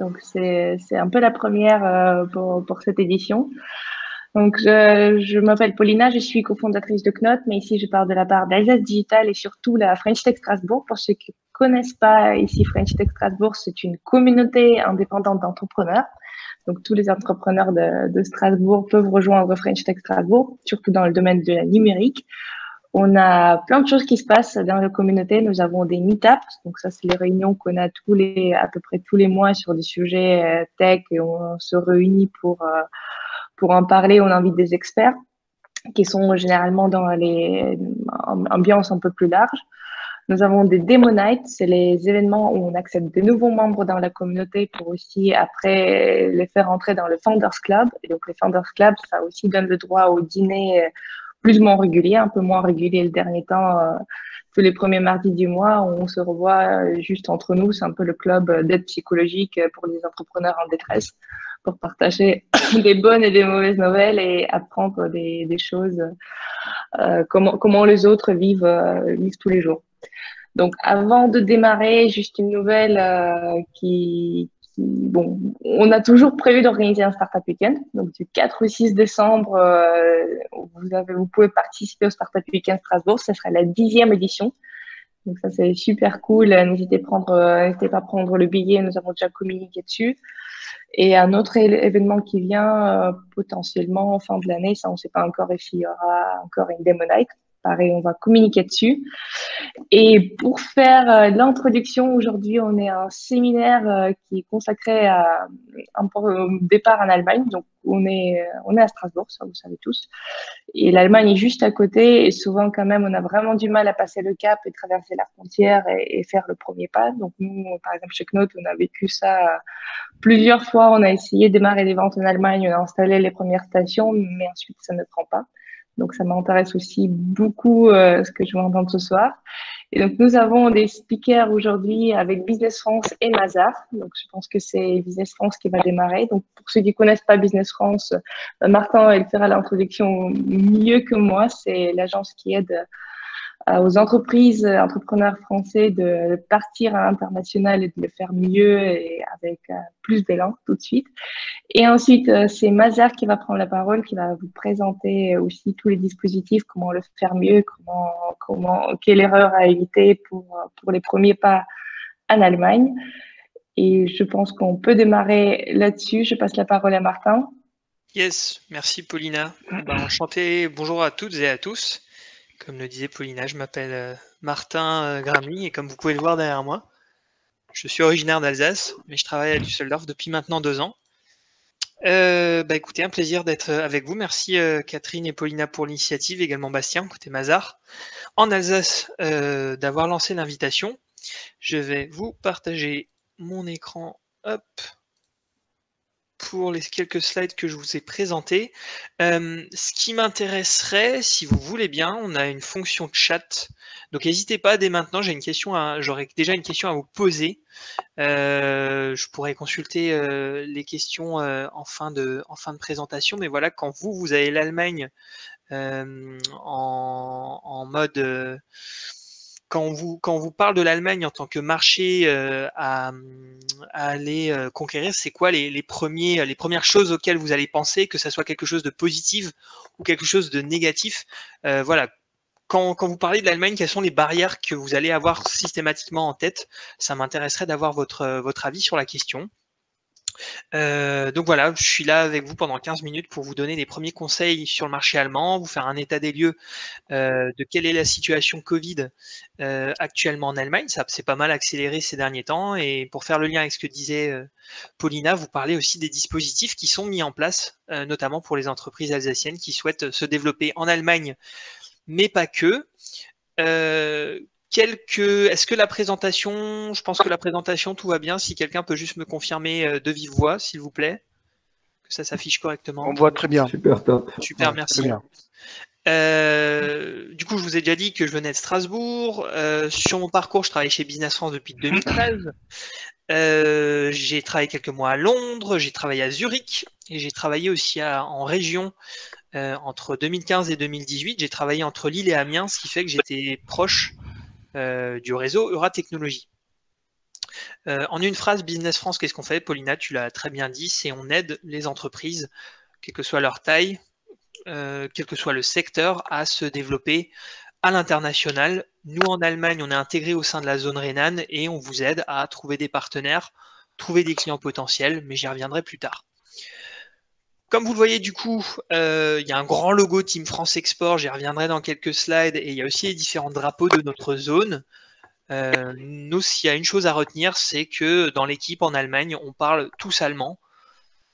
Donc, c'est un peu la première pour cette édition. Donc, je m'appelle Paulina, je suis cofondatrice de Knot, mais ici, je parle de la part d'Alsace Digital et surtout la French Tech Strasbourg. Pour ceux qui connaissent pas ici French Tech Strasbourg, c'est une communauté indépendante d'entrepreneurs. Donc, tous les entrepreneurs de Strasbourg peuvent rejoindre French Tech Strasbourg, surtout dans le domaine de la numérique. On a plein de choses qui se passent dans la communauté. Nous avons des meetups. Donc, ça, c'est les réunions qu'on a à peu près tous les mois sur des sujets tech et on se réunit pour en parler. On invite des experts qui sont généralement dans les ambiances un peu plus larges. Nous avons des Demo Nights, c'est les événements où on accepte de nouveaux membres dans la communauté pour aussi après les faire entrer dans le Founders Club. Et donc les Founders Club, ça aussi donne le droit au dîner plus ou moins régulier, un peu moins régulier le dernier temps, tous les premiers mardis du mois, où on se revoit juste entre nous. C'est un peu le club d'aide psychologique pour les entrepreneurs en détresse, pour partager des bonnes et des mauvaises nouvelles et apprendre des choses, comment les autres vivent tous les jours. Donc, avant de démarrer, juste une nouvelle bon, on a toujours prévu d'organiser un Startup Weekend. Donc, du 4 au 6 décembre, vous pouvez participer au Startup Weekend Strasbourg. Ce sera la 10e édition. Donc, ça, c'est super cool. N'hésitez pas à prendre le billet. Nous avons déjà communiqué dessus. Et un autre événement qui vient potentiellement en fin de l'année, ça, on ne sait pas encore s'il y aura encore une Demo Night. Pareil, on va communiquer dessus. Et pour faire l'introduction, aujourd'hui, on est à un séminaire qui est consacré au départ en Allemagne. Donc, on est à Strasbourg, ça vous savez tous. Et l'Allemagne est juste à côté. Et souvent, quand même, on a vraiment du mal à passer le cap et traverser la frontière et faire le premier pas. Donc, nous, par exemple, chez Knot, on a vécu ça plusieurs fois. On a essayé de démarrer les ventes en Allemagne, on a installé les premières stations, mais ensuite, ça ne prend pas. Donc, ça m'intéresse aussi beaucoup ce que je vais entendre ce soir. Et donc, nous avons des speakers aujourd'hui avec Business France et Mazar. Donc, je pense que c'est Business France qui va démarrer. Donc, pour ceux qui connaissent pas Business France, Martin, il fera l'introduction mieux que moi. C'est l'agence qui aide aux entrepreneurs français de partir à l'international et de le faire mieux et avec plus d'élan tout de suite. Et ensuite, c'est Mazar qui va prendre la parole, qui va vous présenter aussi tous les dispositifs, comment le faire mieux, quelle erreur à éviter pour les premiers pas en Allemagne. Et je pense qu'on peut démarrer là-dessus. Je passe la parole à Martin. Yes, merci Paulina. Enchanté, bonjour à toutes et à tous. Comme le disait Paulina, je m'appelle Martin Grammy et comme vous pouvez le voir derrière moi, je suis originaire d'Alsace, mais je travaille à Düsseldorf depuis maintenant 2 ans. Écoutez, un plaisir d'être avec vous. Merci Catherine et Paulina pour l'initiative, également Bastien, côté Mazar. En Alsace, d'avoir lancé l'invitation. Je vais vous partager mon écran. Hop. Pour les quelques slides que je vous ai présentés. Ce qui m'intéresserait, si vous voulez bien, on a une fonction chat. Donc n'hésitez pas dès maintenant, j'aurais déjà une question à vous poser. Je pourrais consulter les questions en fin de présentation, mais voilà, quand vous avez l'Allemagne en mode quand on vous parle de l'Allemagne en tant que marché à aller conquérir, c'est quoi les premières choses auxquelles vous allez penser, que ça soit quelque chose de positif ou quelque chose de négatif? Voilà. Quand vous parlez de l'Allemagne, quelles sont les barrières que vous allez avoir systématiquement en tête? Ça m'intéresserait d'avoir votre avis sur la question. Donc voilà, je suis là avec vous pendant 15 minutes pour vous donner les premiers conseils sur le marché allemand, vous faire un état des lieux de quelle est la situation Covid actuellement en Allemagne. Ça s'est pas mal accéléré ces derniers temps. Et pour faire le lien avec ce que disait Paulina, vous parlez aussi des dispositifs qui sont mis en place, notamment pour les entreprises alsaciennes qui souhaitent se développer en Allemagne, mais pas que. Est-ce que la présentation, je pense que la présentation, tout va bien. Si quelqu'un peut juste me confirmer de vive voix, s'il vous plaît, que ça s'affiche correctement. On voit très bien. Super top. Super, Ouais, merci. très bien. Du coup, je vous ai déjà dit que je venais de Strasbourg. Sur mon parcours, je travaille chez Business France depuis 2013. J'ai travaillé quelques mois à Londres, j'ai travaillé à Zurich et j'ai travaillé aussi en région entre 2015 et 2018. J'ai travaillé entre Lille et Amiens, ce qui fait que j'étais proche du réseau Euratechnologie. En une phrase, Business France, qu'est-ce qu'on fait? Paulina, tu l'as très bien dit, c'est on aide les entreprises, quelle que soit leur taille, quel que soit le secteur, à se développer à l'international. Nous, en Allemagne, on est intégré au sein de la zone Rhénane et on vous aide à trouver des partenaires, trouver des clients potentiels, mais j'y reviendrai plus tard. Comme vous le voyez, du coup, il y a un grand logo Team France Export, j'y reviendrai dans quelques slides, et il y a aussi les différents drapeaux de notre zone. Nous, s'il y a une chose à retenir, c'est que dans l'équipe en Allemagne, on parle tous allemand.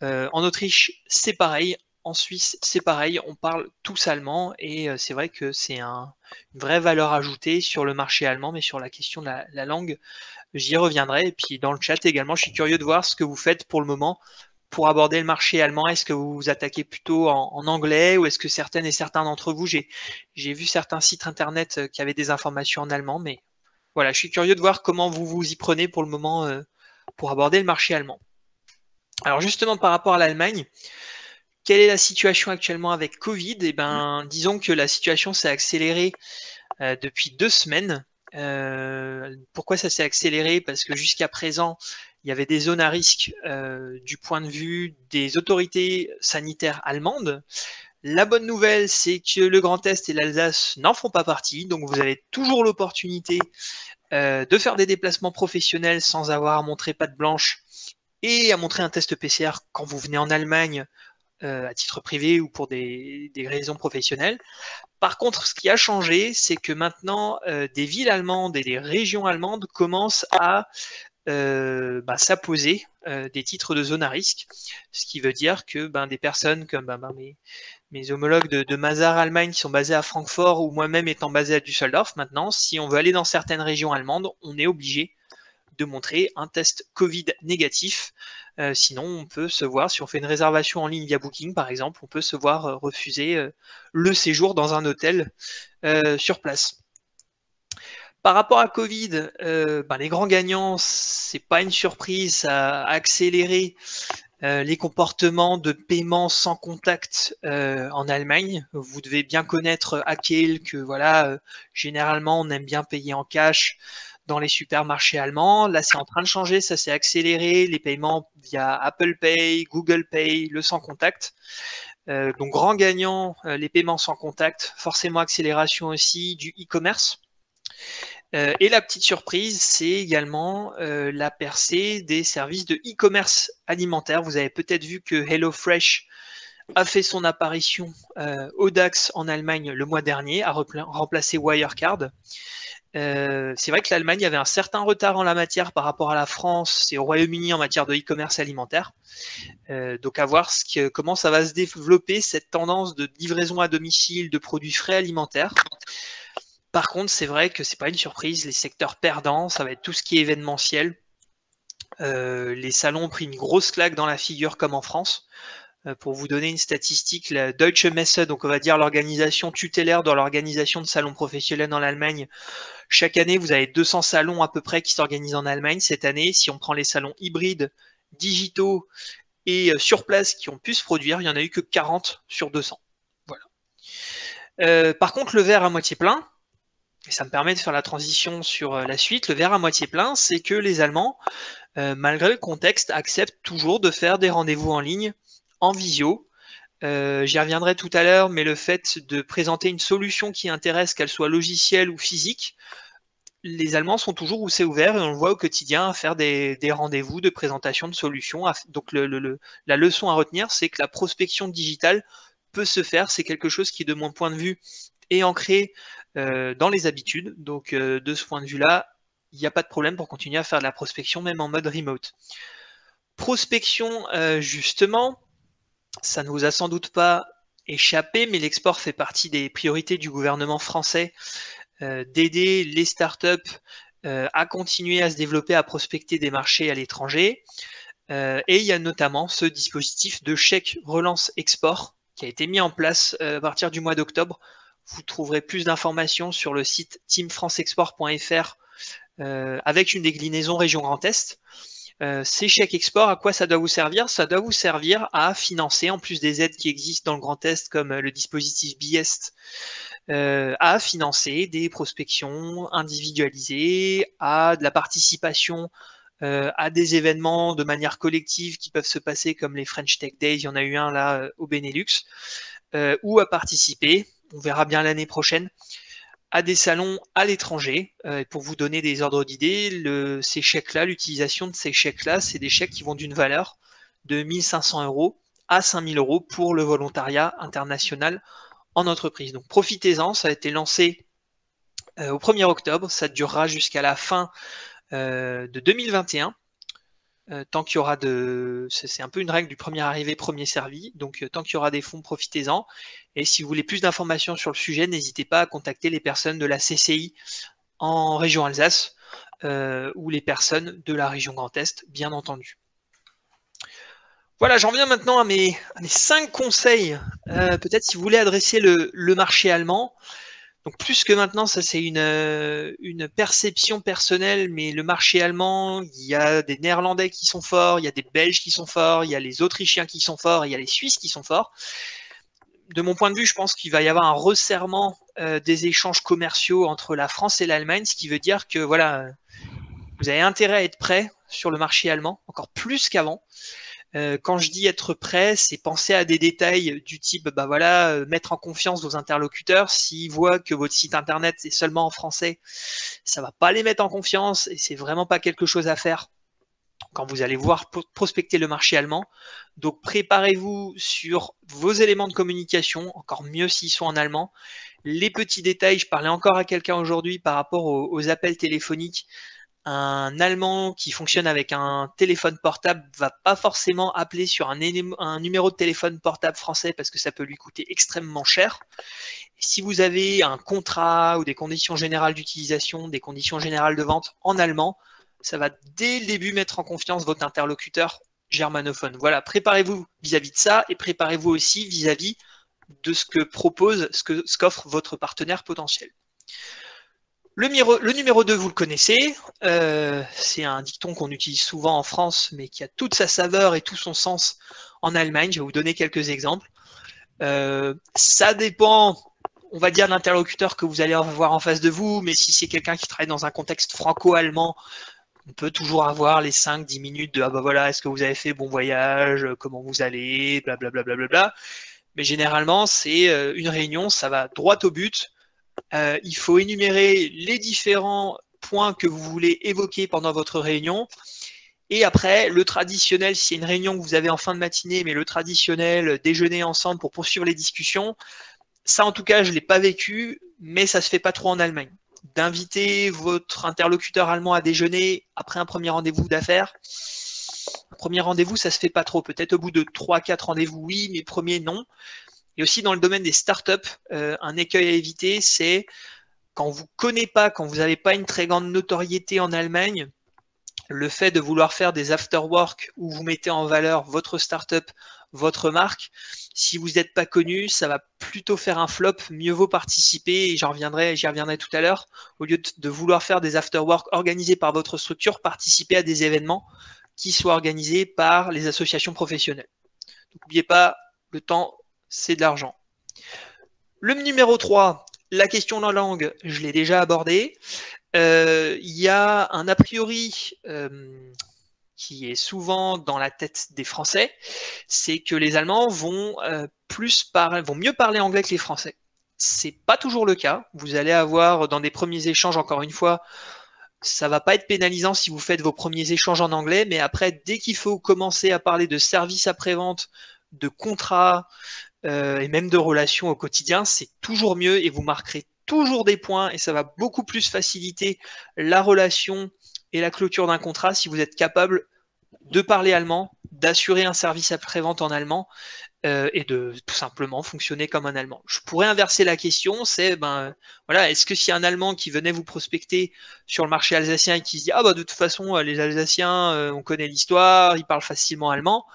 En Autriche, c'est pareil. En Suisse, c'est pareil. On parle tous allemand. Et c'est vrai que c'est une vraie valeur ajoutée sur le marché allemand, mais sur la question de la langue, j'y reviendrai. Et puis dans le chat également, je suis curieux de voir ce que vous faites pour le moment pour aborder le marché allemand. Est-ce que vous vous attaquez plutôt en anglais ou est-ce que certaines et certains d'entre vous, j'ai vu certains sites internet qui avaient des informations en allemand, mais voilà, je suis curieux de voir comment vous vous y prenez pour le moment pour aborder le marché allemand. Alors justement, par rapport à l'Allemagne, quelle est la situation actuellement avec Covid? Eh ben, disons que la situation s'est accélérée depuis 2 semaines. Pourquoi ça s'est accéléré? Parce que jusqu'à présent, il y avait des zones à risque du point de vue des autorités sanitaires allemandes. La bonne nouvelle, c'est que le Grand Est et l'Alsace n'en font pas partie, donc vous avez toujours l'opportunité de faire des déplacements professionnels sans avoir à montrer patte blanche et à montrer un test PCR quand vous venez en Allemagne à titre privé ou pour des raisons professionnelles. Par contre, ce qui a changé, c'est que maintenant, des villes allemandes et des régions allemandes commencent à s'apposer des titres de zone à risque, ce qui veut dire que des personnes comme mes homologues de Mazars Allemagne qui sont basés à Francfort ou moi-même étant basé à Düsseldorf, maintenant, si on veut aller dans certaines régions allemandes, on est obligé de montrer un test Covid négatif. Sinon, on peut se voir, si on fait une réservation en ligne via Booking, par exemple, on peut se voir refuser le séjour dans un hôtel sur place. Par rapport à Covid, les grands gagnants, c'est pas une surprise, ça a accéléré les comportements de paiement sans contact en Allemagne. Vous devez bien connaître Hakel, que voilà, généralement on aime bien payer en cash dans les supermarchés allemands. Là, c'est en train de changer, ça s'est accéléré, les paiements via Apple Pay, Google Pay, le sans contact. Donc grand gagnant, les paiements sans contact, forcément accélération aussi du e-commerce. Et la petite surprise, c'est également la percée des services de e-commerce alimentaire. Vous avez peut-être vu que HelloFresh a fait son apparition au DAX en Allemagne le mois dernier, a remplacé Wirecard. C'est vrai que l'Allemagne avait un certain retard en la matière par rapport à la France et au Royaume-Uni en matière de e-commerce alimentaire. Donc à voir comment ça va se développer, cette tendance de livraison à domicile de produits frais alimentaires. Par contre, c'est vrai que c'est pas une surprise, les secteurs perdants, ça va être tout ce qui est événementiel. Les salons ont pris une grosse claque dans la figure comme en France. Pour vous donner une statistique, la Deutsche Messe, donc on va dire l'organisation tutélaire dans l'organisation de salons professionnels en Allemagne, chaque année vous avez 200 salons à peu près qui s'organisent en Allemagne. Cette année, si on prend les salons hybrides, digitaux et sur place qui ont pu se produire, il n'y en a eu que 40 sur 200. Voilà. Par contre, le verre à moitié plein, et ça me permet de faire la transition sur la suite, le verre à moitié plein, c'est que les Allemands, malgré le contexte, acceptent toujours de faire des rendez-vous en ligne, en visio. J'y reviendrai tout à l'heure, mais le fait de présenter une solution qui intéresse, qu'elle soit logicielle ou physique, les Allemands sont toujours où c'est ouvert et on le voit au quotidien à faire des rendez-vous de présentation de solutions. Donc la leçon à retenir, c'est que la prospection digitale peut se faire. C'est quelque chose qui, de mon point de vue, est ancré dans les habitudes. Donc de ce point de vue-là, il n'y a pas de problème pour continuer à faire de la prospection, même en mode remote. Prospection, justement, ça ne vous a sans doute pas échappé, mais l'export fait partie des priorités du gouvernement français, d'aider les startups à continuer à se développer, à prospecter des marchés à l'étranger. Et il y a notamment ce dispositif de chèque relance export qui a été mis en place à partir du mois d'octobre. Vous trouverez plus d'informations sur le site teamfranceexport.fr avec une déclinaison région Grand Est. Ces chèques export, à quoi ça doit vous servir? Ça doit vous servir à financer, en plus des aides qui existent dans le Grand Est, comme le dispositif Biest, à financer des prospections individualisées, à de la participation à des événements de manière collective qui peuvent se passer comme les French Tech Days, il y en a eu un là au Benelux, ou à participer, on verra bien l'année prochaine, à des salons à l'étranger. Pour vous donner des ordres d'idées, ces chèques-là, l'utilisation de ces chèques-là, c'est des chèques qui vont d'une valeur de 1 500 € à 5 000 € pour le volontariat international en entreprise. Donc profitez-en, ça a été lancé au 1er octobre, ça durera jusqu'à la fin de 2021. Tant qu'il y aura c'est un peu une règle du premier arrivé, premier servi, donc tant qu'il y aura des fonds, profitez-en. Et si vous voulez plus d'informations sur le sujet, n'hésitez pas à contacter les personnes de la CCI en région Alsace ou les personnes de la région Grand Est, bien entendu. Voilà, j'en viens maintenant à mes 5 conseils, peut-être si vous voulez adresser le marché allemand. Donc plus que maintenant, ça c'est une perception personnelle, mais le marché allemand, il y a des Néerlandais qui sont forts, il y a des Belges qui sont forts, il y a les Autrichiens qui sont forts, et il y a les Suisses qui sont forts. De mon point de vue, je pense qu'il va y avoir un resserrement des échanges commerciaux entre la France et l'Allemagne, ce qui veut dire que voilà, vous avez intérêt à être prêt sur le marché allemand, encore plus qu'avant. Quand je dis être prêt, c'est penser à des détails du type, bah voilà, mettre en confiance vos interlocuteurs. S'ils voient que votre site internet est seulement en français, ça va pas les mettre en confiance et c'est vraiment pas quelque chose à faire quand vous allez voir prospecter le marché allemand. Donc préparez-vous sur vos éléments de communication, encore mieux s'ils sont en allemand. Les petits détails, je parlais encore à quelqu'un aujourd'hui par rapport aux appels téléphoniques. Un Allemand qui fonctionne avec un téléphone portable va pas forcément appeler sur un numéro de téléphone portable français parce que ça peut lui coûter extrêmement cher. Et si vous avez un contrat ou des conditions générales d'utilisation, des conditions générales de vente en allemand, ça va dès le début mettre en confiance votre interlocuteur germanophone. Voilà, préparez-vous vis-à-vis de ça et préparez-vous aussi vis-à-vis de ce que propose, ce qu'offre votre partenaire potentiel. Le numéro 2, vous le connaissez, c'est un dicton qu'on utilise souvent en France, mais qui a toute sa saveur et tout son sens en Allemagne. Je vais vous donner quelques exemples. Ça dépend, on va dire, de l'interlocuteur que vous allez avoir en face de vous, mais si c'est quelqu'un qui travaille dans un contexte franco-allemand, on peut toujours avoir les 5-10 minutes de « Ah bah voilà, est-ce que vous avez fait bon voyage, comment vous allez, blablabla. Bla. » Mais généralement, c'est une réunion, ça va droit au but. Il faut énumérer les différents points que vous voulez évoquer pendant votre réunion. Et après, le traditionnel, si c'est une réunion que vous avez en fin de matinée, mais le traditionnel, déjeuner ensemble pour poursuivre les discussions, ça en tout cas, je ne l'ai pas vécu, mais ça ne se fait pas trop en Allemagne. D'inviter votre interlocuteur allemand à déjeuner après un premier rendez-vous d'affaires, un premier rendez-vous, ça ne se fait pas trop. Peut-être au bout de 3-4 rendez-vous, oui, mais premier, non. Et aussi dans le domaine des startups, un écueil à éviter, c'est quand vous connaissez pas, quand vous n'avez pas une très grande notoriété en Allemagne, le fait de vouloir faire des after-work où vous mettez en valeur votre startup, votre marque, si vous n'êtes pas connu, ça va plutôt faire un flop. Mieux vaut participer, et j'y reviendrai tout à l'heure, au lieu de vouloir faire des after-work organisés par votre structure, participer à des événements qui soient organisés par les associations professionnelles. N'oubliez pas, le temps, c'est de l'argent. Le numéro 3, la question de la langue, je l'ai déjà abordé. Il y a un a priori qui est souvent dans la tête des Français, c'est que les Allemands vont mieux parler anglais que les Français. C'est pas toujours le cas. Vous allez avoir dans des premiers échanges, encore une fois, ça va pas être pénalisant si vous faites vos premiers échanges en anglais, mais après, dès qu'il faut commencer à parler de services après-vente, de contrats et même de relations au quotidien, c'est toujours mieux et vous marquerez toujours des points et ça va beaucoup plus faciliter la relation et la clôture d'un contrat si vous êtes capable de parler allemand, d'assurer un service après-vente en allemand et de tout simplement fonctionner comme un Allemand. Je pourrais inverser la question, c'est voilà, est-ce que s'il y a un Allemand qui venait vous prospecter sur le marché alsacien et qui se dit ah bah de toute façon les Alsaciens on connaît l'histoire, ils parlent facilement allemand,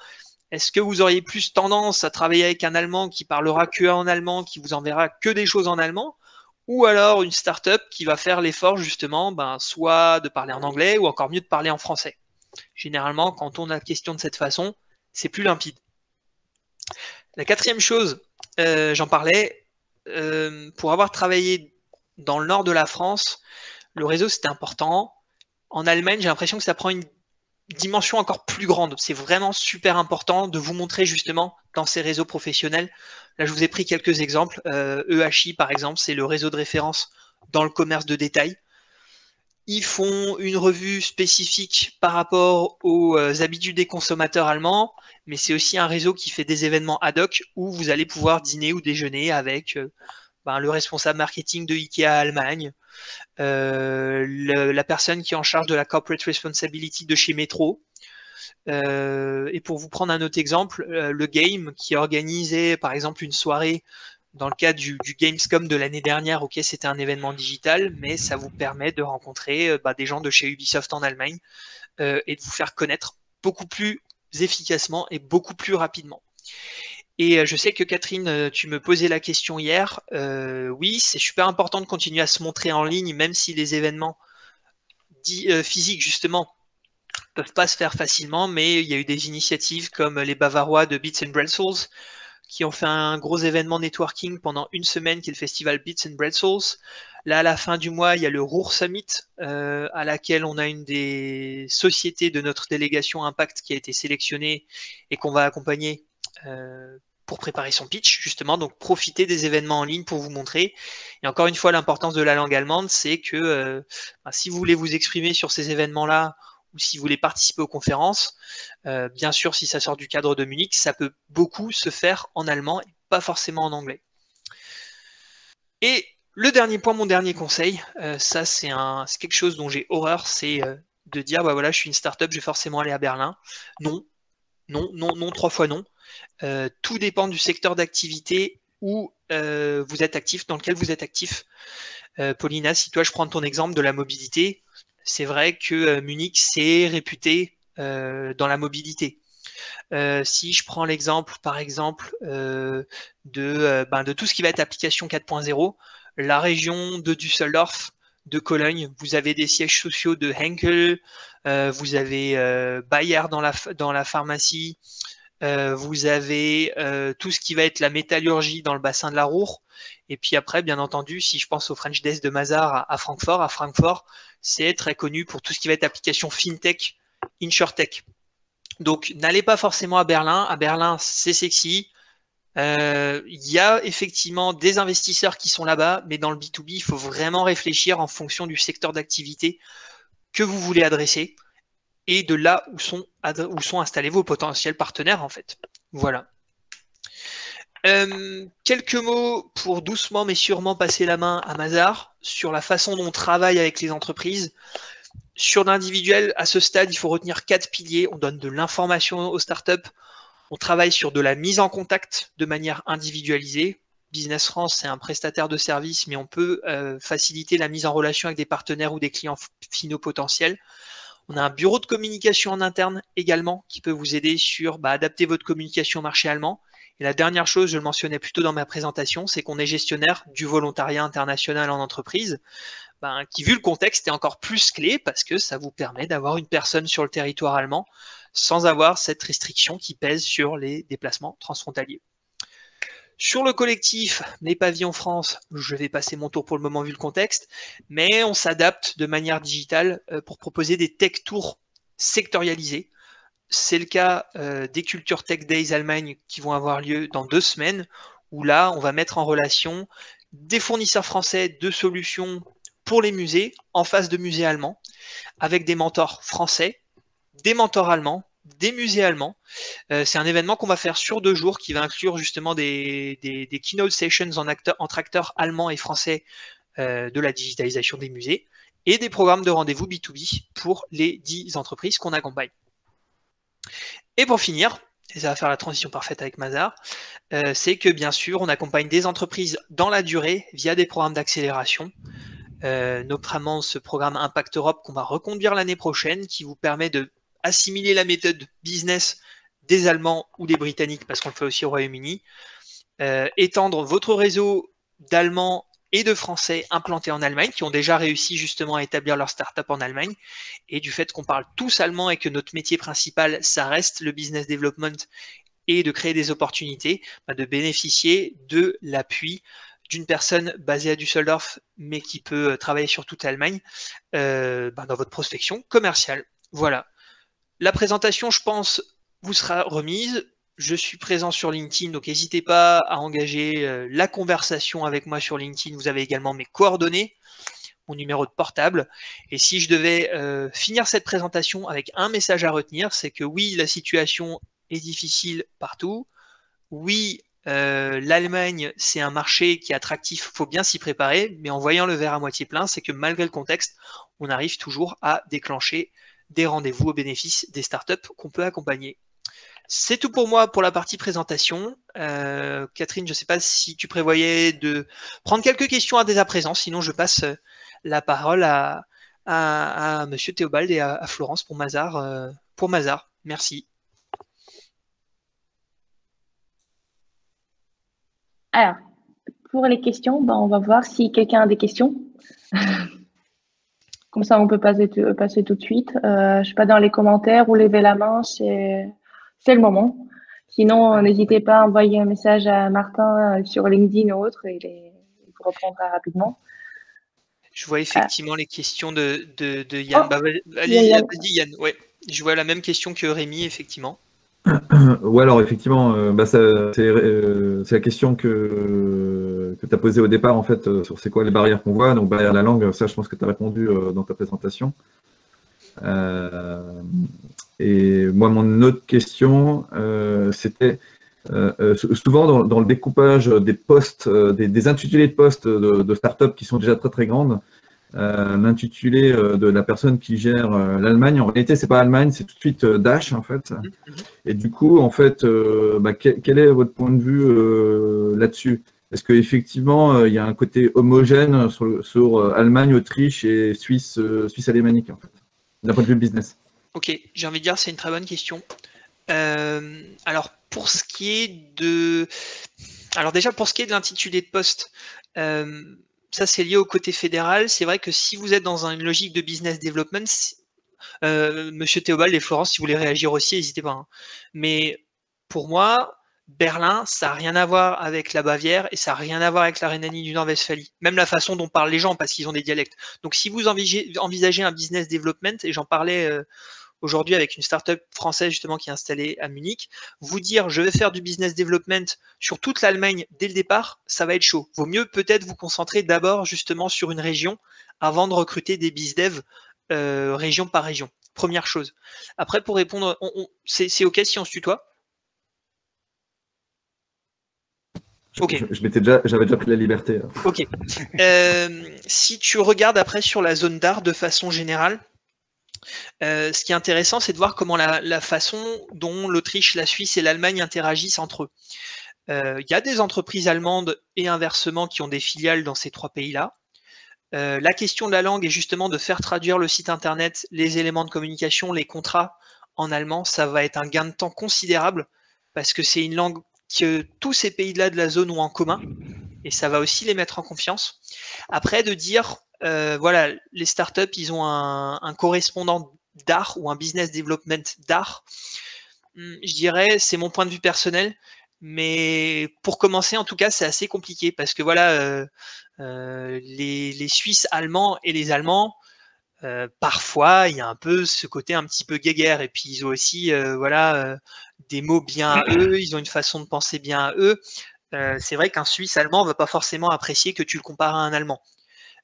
est-ce que vous auriez plus tendance à travailler avec un Allemand qui parlera que en allemand, qui vous enverra que des choses en allemand, ou alors une start-up qui va faire l'effort justement soit de parler en anglais ou encore mieux de parler en français. Généralement, quand on a la question de cette façon, c'est plus limpide. La quatrième chose, j'en parlais, pour avoir travaillé dans le nord de la France, le réseau c'était important. En Allemagne, j'ai l'impression que ça prend dimension encore plus grande. C'est vraiment super important de vous montrer justement dans ces réseaux professionnels. Là, je vous ai pris quelques exemples. EHI, par exemple, c'est le réseau de référence dans le commerce de détail. Ils font une revue spécifique par rapport aux habitudes des consommateurs allemands, mais c'est aussi un réseau qui fait des événements ad hoc où vous allez pouvoir dîner ou déjeuner avec le responsable marketing de Ikea Allemagne, la personne qui est en charge de la corporate responsibility de chez Metro. Et pour vous prendre un autre exemple, le Game qui organisait par exemple une soirée dans le cadre du Gamescom de l'année dernière, ok, c'était un événement digital, mais ça vous permet de rencontrer des gens de chez Ubisoft en Allemagne et de vous faire connaître beaucoup plus efficacement et beaucoup plus rapidement. Et je sais que Catherine, tu me posais la question hier. Oui, c'est super important de continuer à se montrer en ligne, même si les événements physiques, justement, peuvent pas se faire facilement, mais il y a eu des initiatives comme les Bavarois de Beats and Bretzels qui ont fait un gros événement networking pendant une semaine qui est le festival Beats and Bretzels. Là, à la fin du mois, il y a le Ruhr Summit à laquelle on a une des sociétés de notre délégation Impact qui a été sélectionnée et qu'on va accompagner pour préparer son pitch, justement. Donc, profitez des événements en ligne pour vous montrer. Et encore une fois, l'importance de la langue allemande, c'est que si vous voulez vous exprimer sur ces événements-là, ou si vous voulez participer aux conférences, bien sûr, si ça sort du cadre de Munich, ça peut beaucoup se faire en allemand et pas forcément en anglais. Et le dernier point, mon dernier conseil, ça c'est quelque chose dont j'ai horreur, c'est de dire, bah voilà, je suis une startup, je vais forcément aller à Berlin. Non, non, non, non, 3 fois non. Tout dépend du secteur d'activité où vous êtes actif, dans lequel vous êtes actif. Paulina, si toi je prends ton exemple de la mobilité, c'est vrai que Munich c'est réputé dans la mobilité. Si je prends l'exemple, par exemple, de tout ce qui va être application 4.0, la région de Düsseldorf, de Cologne, vous avez des sièges sociaux de Henkel, vous avez Bayer dans la pharmacie, vous avez tout ce qui va être la métallurgie dans le bassin de la Ruhr. Et puis après, bien entendu, si je pense au French Desk de Mazars à Francfort, c'est très connu pour tout ce qui va être application FinTech, InsurTech. Donc, n'allez pas forcément à Berlin. À Berlin, c'est sexy. Il y a effectivement des investisseurs qui sont là-bas, mais dans le B2B, il faut vraiment réfléchir en fonction du secteur d'activité que vous voulez adresser et de là où sont installés vos potentiels partenaires, en fait. Voilà. Quelques mots pour doucement mais sûrement passer la main à Mazars sur la façon dont on travaille avec les entreprises. Sur l'individuel, à ce stade, il faut retenir 4 piliers. On donne de l'information aux startups. On travaille sur de la mise en contact de manière individualisée. Business France, c'est un prestataire de service, mais on peut faciliter la mise en relation avec des partenaires ou des clients finaux potentiels. On a un bureau de communication en interne également qui peut vous aider sur adapter votre communication au marché allemand. Et la dernière chose, je le mentionnais plus tôt dans ma présentation, c'est qu'on est gestionnaire du volontariat international en entreprise, qui, vu le contexte, est encore plus clé parce que ça vous permet d'avoir une personne sur le territoire allemand sans avoir cette restriction qui pèse sur les déplacements transfrontaliers. Sur le collectif, les pavillons France, je vais passer mon tour pour le moment vu le contexte, mais on s'adapte de manière digitale pour proposer des tech tours sectorialisés. C'est le cas des Culture Tech Days Allemagne qui vont avoir lieu dans 2 semaines, où là, on va mettre en relation des fournisseurs français de solutions pour les musées en face de musées allemands, avec des mentors français, des mentors allemands, des musées allemands. C'est un événement qu'on va faire sur 2 jours qui va inclure justement des keynote sessions entre acteurs allemands et français de la digitalisation des musées et des programmes de rendez-vous B2B pour les 10 entreprises qu'on accompagne. Et pour finir, et ça va faire la transition parfaite avec Mazars, c'est que bien sûr, on accompagne des entreprises dans la durée via des programmes d'accélération, notamment ce programme Impact Europe qu'on va reconduire l'année prochaine, qui vous permet de assimiler la méthode business des Allemands ou des Britanniques, parce qu'on le fait aussi au Royaume-Uni, étendre votre réseau d'Allemands et de Français implantés en Allemagne, qui ont déjà réussi justement à établir leur start-up en Allemagne, et du fait qu'on parle tous allemand et que notre métier principal, ça reste le business development et de créer des opportunités, de bénéficier de l'appui d'une personne basée à Düsseldorf, mais qui peut travailler sur toute l'Allemagne, dans votre prospection commerciale. Voilà. La présentation, je pense, vous sera remise. Je suis présent sur LinkedIn, donc n'hésitez pas à engager la conversation avec moi sur LinkedIn. Vous avez également mes coordonnées, mon numéro de portable. Et si je devais finir cette présentation avec un message à retenir, c'est que oui, la situation est difficile partout. Oui, l'Allemagne, c'est un marché qui est attractif, il faut bien s'y préparer, mais en voyant le verre à moitié plein, c'est que malgré le contexte, on arrive toujours à déclencher des rendez-vous au bénéfice des startups qu'on peut accompagner. C'est tout pour moi pour la partie présentation. Catherine, je ne sais pas si tu prévoyais de prendre quelques questions dès à présent, sinon je passe la parole à Monsieur Théobald et à Florence pour Mazar. Merci. Alors, pour les questions, on va voir si quelqu'un a des questions. Comme ça, on peut passer tout de suite. Je ne sais pas, dans les commentaires ou lever la main, c'est le moment. Sinon, n'hésitez pas à envoyer un message à Martin sur LinkedIn ou autre, il vous répondra rapidement. Je vois effectivement les questions de Yann. Oh, Allez-y, Yann. vas-y Yann. Ouais, je vois la même question que Rémi, effectivement. Ouais, alors effectivement, c'est la question que tu as posée au départ, en fait, sur c'est quoi les barrières qu'on voit. Donc, barrière la langue, ça, je pense que tu as répondu dans ta présentation. Et moi, mon autre question, c'était souvent dans le découpage des postes, des intitulés de postes de startups qui sont déjà très très grandes, l'intitulé de la personne qui gère l'Allemagne. En réalité, c'est pas Allemagne, c'est tout de suite Dash, en fait. Et du coup, en fait, quel est votre point de vue là-dessus? Est-ce qu'effectivement, il y a un côté homogène sur Allemagne, Autriche et Suisse alémanique, en fait, d'un point de vue business? Ok, j'ai envie de dire, c'est une très bonne question. Alors, pour ce qui est de... Alors déjà, pour ce qui est de l'intitulé de poste, ça c'est lié au côté fédéral. C'est vrai que si vous êtes dans une logique de business development, Monsieur Théobald et Florence, si vous voulez réagir aussi, n'hésitez pas. Hein. Mais pour moi, Berlin, ça n'a rien à voir avec la Bavière et ça n'a rien à voir avec la Rhénanie du Nord-Westphalie. Même la façon dont parlent les gens, parce qu'ils ont des dialectes. Donc si vous envisagez un business development, et j'en parlais aujourd'hui avec une startup française justement qui est installée à Munich, vous dire je vais faire du business development sur toute l'Allemagne dès le départ, ça va être chaud. Vaut mieux peut-être vous concentrer d'abord justement sur une région avant de recruter des bizdev région par région. Première chose. Après, pour répondre, c'est OK si on se tutoie? Okay. J'avais déjà pris la liberté. Ok. Si tu regardes après sur la zone d'art de façon générale, ce qui est intéressant, c'est de voir comment la façon dont l'Autriche, la Suisse et l'Allemagne interagissent entre eux. Il y a des entreprises allemandes et inversement qui ont des filiales dans ces trois pays-là. La question de la langue est justement de faire traduire le site internet, les éléments de communication, les contrats en allemand. Ça va être un gain de temps considérable parce que c'est une langue que tous ces pays-là de la zone ont en commun et ça va aussi les mettre en confiance. Après, de dire, voilà, les startups, ils ont un correspondant d'art ou un business development d'art. Je dirais, c'est mon point de vue personnel, mais pour commencer, en tout cas, c'est assez compliqué parce que voilà, les Suisses allemands et les Allemands, parfois, il y a un peu ce côté un petit peu guéguerre et puis ils ont aussi, voilà, des mots bien à eux, ils ont une façon de penser bien à eux. C'est vrai qu'un Suisse allemand ne va pas forcément apprécier que tu le compares à un Allemand.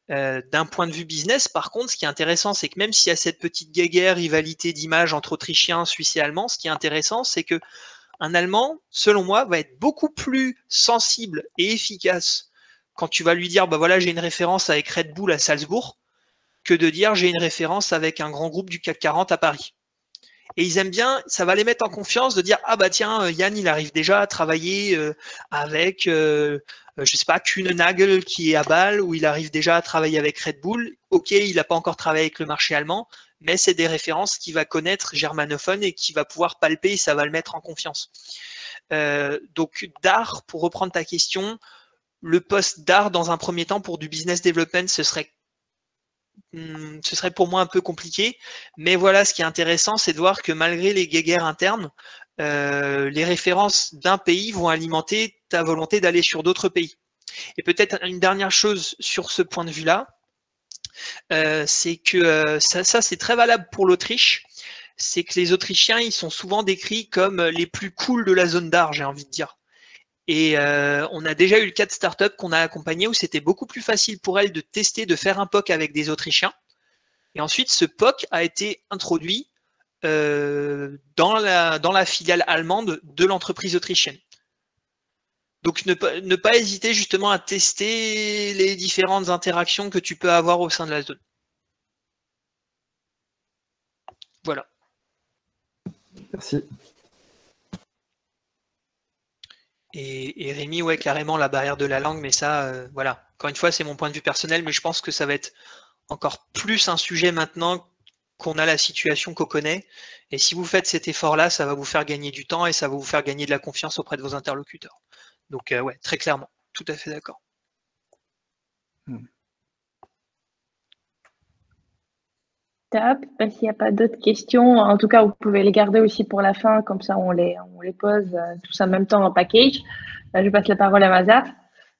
D'un point de vue business, par contre, ce qui est intéressant, c'est que même s'il y a cette petite guéguerre, rivalité d'image entre Autrichiens, Suisses et Allemands, ce qui est intéressant, c'est que un Allemand, selon moi, va être beaucoup plus sensible et efficace quand tu vas lui dire, bah voilà, j'ai une référence avec Red Bull à Salzbourg, que de dire j'ai une référence avec un grand groupe du CAC 40 à Paris. Et ils aiment bien, ça va les mettre en confiance de dire ah bah tiens, Yann il arrive déjà à travailler avec je sais pas Kühne-Nagel qui est à Bâle, ou il arrive déjà à travailler avec Red Bull. Ok, il n'a pas encore travaillé avec le marché allemand, mais c'est des références qu'il va connaître germanophone et qu'il va pouvoir palper et ça va le mettre en confiance. Donc d'art, pour reprendre ta question, le poste d'art dans un premier temps pour du business development, ce serait pour moi un peu compliqué, mais voilà, ce qui est intéressant, c'est de voir que malgré les guéguerres internes, les références d'un pays vont alimenter ta volonté d'aller sur d'autres pays. Et peut-être une dernière chose sur ce point de vue-là, c'est que ça c'est très valable pour l'Autriche, c'est que les Autrichiens, ils sont souvent décrits comme les plus cool de la zone d'art, j'ai envie de dire. Et on a déjà eu le cas de start-up qu'on a accompagné où c'était beaucoup plus facile pour elles de tester, de faire un POC avec des Autrichiens. Et ensuite, ce POC a été introduit dans la filiale allemande de l'entreprise autrichienne. Donc ne pas hésiter justement à tester les différentes interactions que tu peux avoir au sein de la zone. Voilà. Merci. Et Rémi, ouais, carrément la barrière de la langue, mais ça, voilà. Encore une fois, c'est mon point de vue personnel, mais je pense que ça va être encore plus un sujet maintenant qu'on a la situation qu'on connaît. Et si vous faites cet effort-là, ça va vous faire gagner du temps et ça va vous faire gagner de la confiance auprès de vos interlocuteurs. Donc, ouais, très clairement, tout à fait d'accord. Top. S'il n'y a pas d'autres questions, en tout cas, vous pouvez les garder aussi pour la fin, comme ça on les pose tous en même temps en package. Là, je passe la parole à Mazar.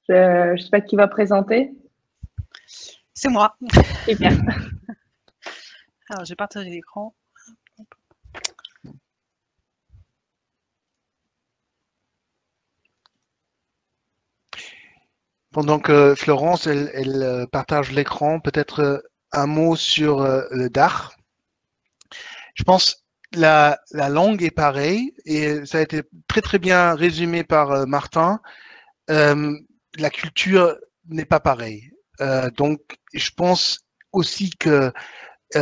Je ne sais pas qui va présenter. C'est moi. Super. Alors, j'ai partagé l'écran. Pendant que Florence, elle partage l'écran, peut-être un mot sur le DACH. Je pense la langue est pareille et ça a été très très bien résumé par Martin. La culture n'est pas pareille. Donc, je pense aussi que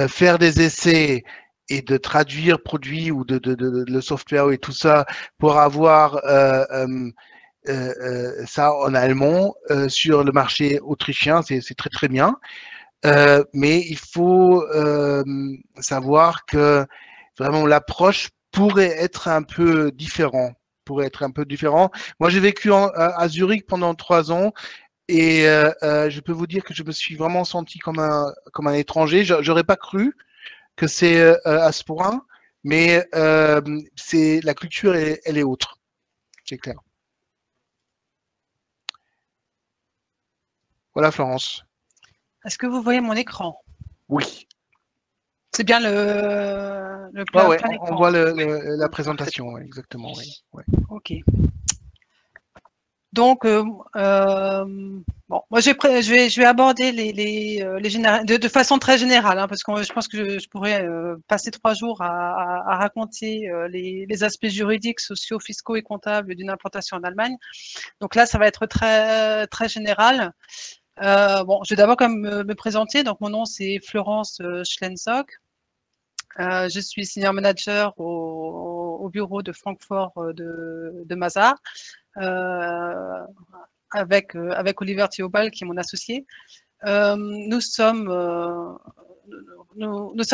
faire des essais et de traduire produits ou de le software et tout ça pour avoir ça en allemand sur le marché autrichien, c'est très très bien. Mais il faut savoir que vraiment l'approche pourrait être un peu différent. Moi, j'ai vécu à Zurich pendant 3 ans et je peux vous dire que je me suis vraiment senti comme un étranger. J'aurais pas cru que c'est à ce point, mais c'est la culture, elle est autre, c'est clair. Voilà, Florence. Est-ce que vous voyez mon écran? Oui. C'est bien le plein écran. On voit la présentation, ouais, exactement. Oui. Ouais. Ok. Donc, bon, moi je vais aborder de façon très générale, hein, parce que je pense que je pourrais passer 3 jours à raconter les aspects juridiques, sociaux, fiscaux et comptables d'une implantation en Allemagne. Donc là, ça va être très très général. Bon, je vais d'abord quand même me présenter. Donc mon nom c'est Florence Schlenzog. Je suis senior manager au bureau de Francfort de Mazars. Avec Oliver Theobald, qui est mon associé. Nous sommes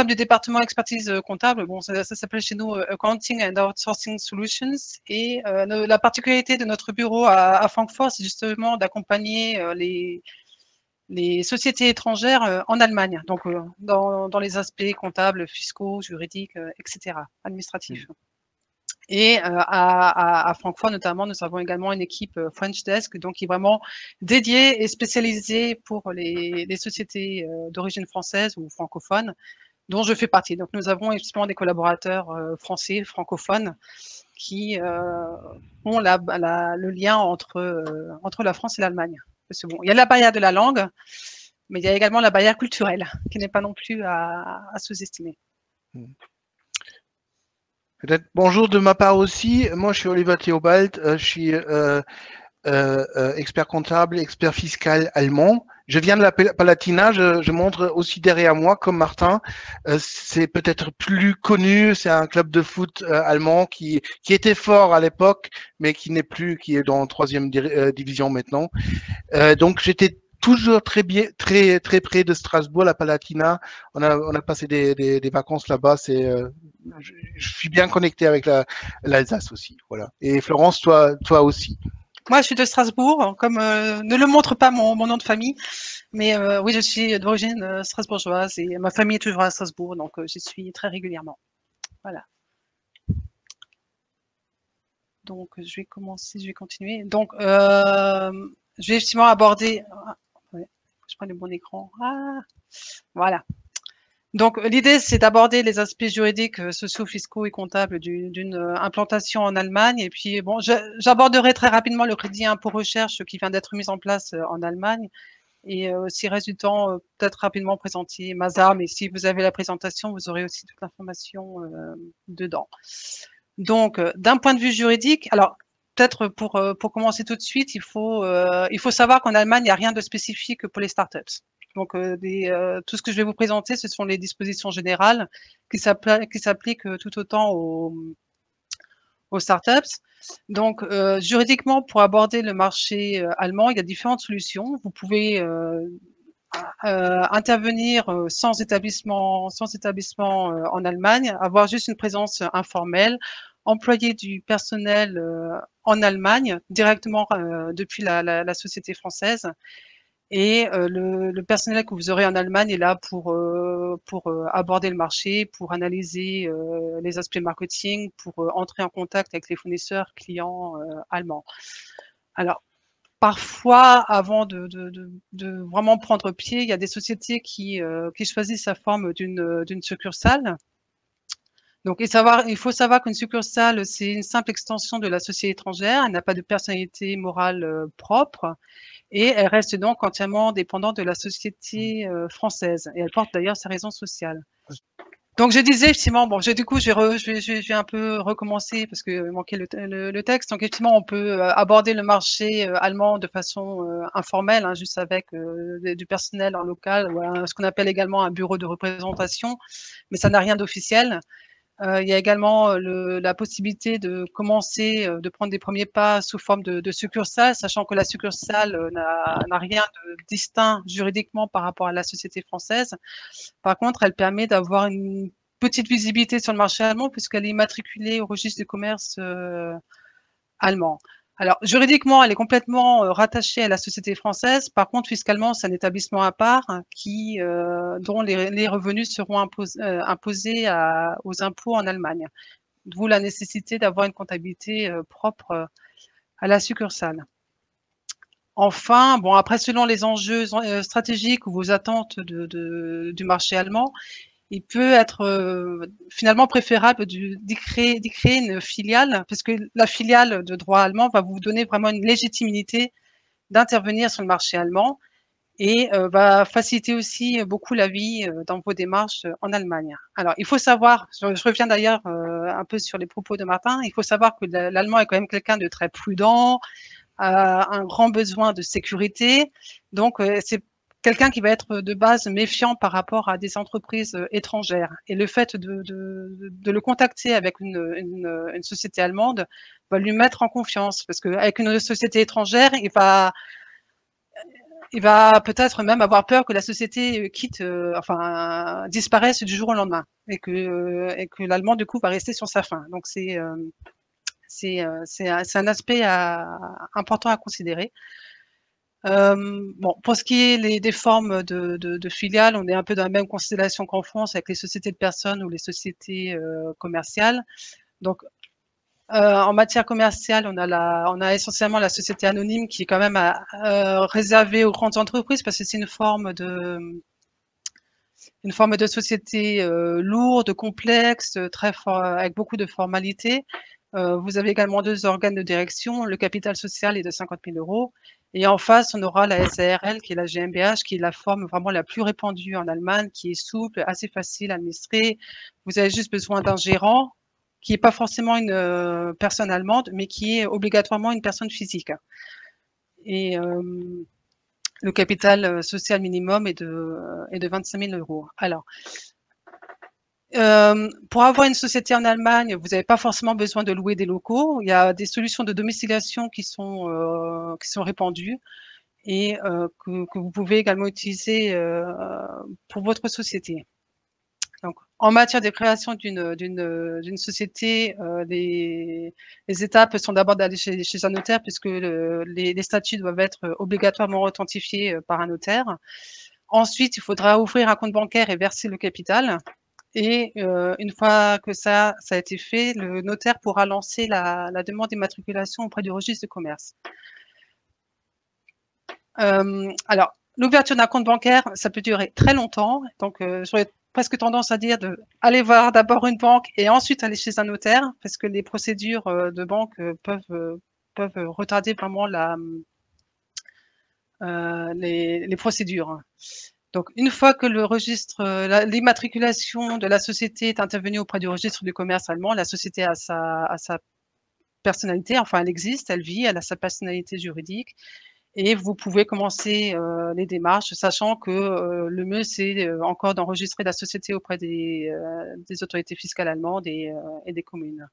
du département expertise comptable. Bon, ça s'appelle chez nous Accounting and Outsourcing Solutions. Et la particularité de notre bureau à Francfort, c'est justement d'accompagner les sociétés étrangères en Allemagne, donc dans les aspects comptables, fiscaux, juridiques, etc., administratifs. Et à Francfort, notamment, nous avons également une équipe French Desk, donc qui est vraiment dédiée et spécialisée pour les sociétés d'origine française ou francophone, dont je fais partie. Donc, nous avons effectivement des collaborateurs français, francophones, qui ont le lien entre la France et l'Allemagne. Parce que bon, il y a la barrière de la langue, mais il y a également la barrière culturelle, qui n'est pas non plus à sous-estimer. Peut-être bonjour de ma part aussi. Moi, je suis Oliver Theobald. Je suis expert comptable, expert fiscal allemand. Je viens de la Palatina. Je montre aussi derrière moi, comme Martin. C'est peut-être plus connu. C'est un club de foot allemand qui était fort à l'époque, mais qui n'est plus, qui est dans 3e division maintenant. Donc, j'étais toujours très près de Strasbourg, la Palatina. On a passé des vacances là-bas. Je suis bien connecté avec l'Alsace aussi, voilà. Et Florence, toi aussi. Moi, je suis de Strasbourg, comme ne le montre pas mon nom de famille, mais oui, je suis d'origine strasbourgeoise et ma famille est toujours à Strasbourg, donc j'y suis très régulièrement. Voilà. Donc, je vais continuer. Donc, je vais effectivement aborder. Ouais, je prends le bon écran. Ah, voilà. Donc, l'idée, c'est d'aborder les aspects juridiques, sociaux, fiscaux et comptables d'une implantation en Allemagne. Et puis, bon, j'aborderai très rapidement le crédit impôt recherche qui vient d'être mis en place en Allemagne. Et s'il reste du temps, peut-être rapidement présenter Mazar, mais si vous avez la présentation, vous aurez aussi toute l'information dedans. Donc, d'un point de vue juridique, alors peut-être pour commencer tout de suite, il faut savoir qu'en Allemagne, il n'y a rien de spécifique pour les startups. Donc, tout ce que je vais vous présenter, ce sont les dispositions générales qui s'appliquent tout autant aux startups. Donc, juridiquement, pour aborder le marché allemand, il y a différentes solutions. Vous pouvez intervenir sans établissement en Allemagne, avoir juste une présence informelle, employer du personnel en Allemagne directement depuis la société française. Et le personnel que vous aurez en Allemagne est là pour aborder le marché, pour analyser les aspects marketing, pour entrer en contact avec les fournisseurs clients allemands. Alors, parfois, avant de vraiment prendre pied, il y a des sociétés qui choisissent la forme d'une succursale. Donc, il faut savoir qu'une succursale, c'est une simple extension de la société étrangère. Elle n'a pas de personnalité morale propre. Et elle reste donc entièrement dépendante de la société française. Et elle porte d'ailleurs sa raison sociale. Donc je disais effectivement, bon, du coup, je vais un peu recommencer parce que manquait le texte. Donc effectivement, on peut aborder le marché allemand de façon informelle, hein, juste avec du personnel en local, ou ce qu'on appelle également un bureau de représentation, mais ça n'a rien d'officiel. Il y a également la possibilité de commencer, de prendre des premiers pas sous forme de succursale, sachant que la succursale n'a rien de distinct juridiquement par rapport à la société française. Par contre, elle permet d'avoir une petite visibilité sur le marché allemand puisqu'elle est immatriculée au registre du commerce allemand. Alors, juridiquement, elle est complètement rattachée à la société française. Par contre, fiscalement, c'est un établissement à part dont les revenus seront imposés aux impôts en Allemagne. D'où la nécessité d'avoir une comptabilité propre à la succursale. Enfin, bon, après, selon les enjeux stratégiques ou vos attentes du marché allemand, il peut être finalement préférable d'y créer une filiale, parce que la filiale de droit allemand va vous donner vraiment une légitimité d'intervenir sur le marché allemand et va faciliter aussi beaucoup la vie dans vos démarches en Allemagne. Alors, il faut savoir, je reviens d'ailleurs un peu sur les propos de Martin, il faut savoir que l'allemand est quand même quelqu'un de très prudent, a un grand besoin de sécurité, donc c'est quelqu'un qui va être de base méfiant par rapport à des entreprises étrangères. Et le fait de le contacter avec une société allemande va lui mettre en confiance, parce qu'avec une société étrangère, il va peut-être même avoir peur que la société disparaisse du jour au lendemain, et que l'allemand du coup va rester sur sa faim. Donc c'est un aspect important à considérer. Bon, pour ce qui est des formes de filiales, on est un peu dans la même constellation qu'en France avec les sociétés de personnes ou les sociétés commerciales. Donc, en matière commerciale, on a essentiellement la société anonyme qui est quand même réservée aux grandes entreprises parce que c'est une forme de société lourde, complexe, très fort, avec beaucoup de formalités. Vous avez également 2 organes de direction. Le capital social est de 50 000 €. Et en face, on aura la SARL, qui est la GmbH, qui est la forme vraiment la plus répandue en Allemagne, qui est souple, assez facile à administrer. Vous avez juste besoin d'un gérant, qui n'est pas forcément une personne allemande, mais qui est obligatoirement une personne physique. Et le capital social minimum est de 25 000 €. Alors, pour avoir une société en Allemagne, vous n'avez pas forcément besoin de louer des locaux. Il y a des solutions de domiciliation qui sont répandues et que vous pouvez également utiliser pour votre société. Donc, en matière de création d'une société, les étapes sont d'abord d'aller chez un notaire puisque les statuts doivent être obligatoirement authentifiés par un notaire. Ensuite, il faudra ouvrir un compte bancaire et verser le capital. Et une fois que ça a été fait, le notaire pourra lancer la demande d'immatriculation auprès du registre de commerce. Alors, l'ouverture d'un compte bancaire, ça peut durer très longtemps. Donc, j'aurais presque tendance à dire d'aller voir d'abord une banque et ensuite aller chez un notaire, parce que les procédures de banque peuvent retarder vraiment les procédures. Donc, une fois que le registre, l'immatriculation de la société est intervenue auprès du registre du commerce allemand, la société a sa personnalité, enfin elle existe, elle vit, elle a sa personnalité juridique et vous pouvez commencer les démarches, sachant que le mieux c'est encore d'enregistrer la société auprès des autorités fiscales allemandes et des communes.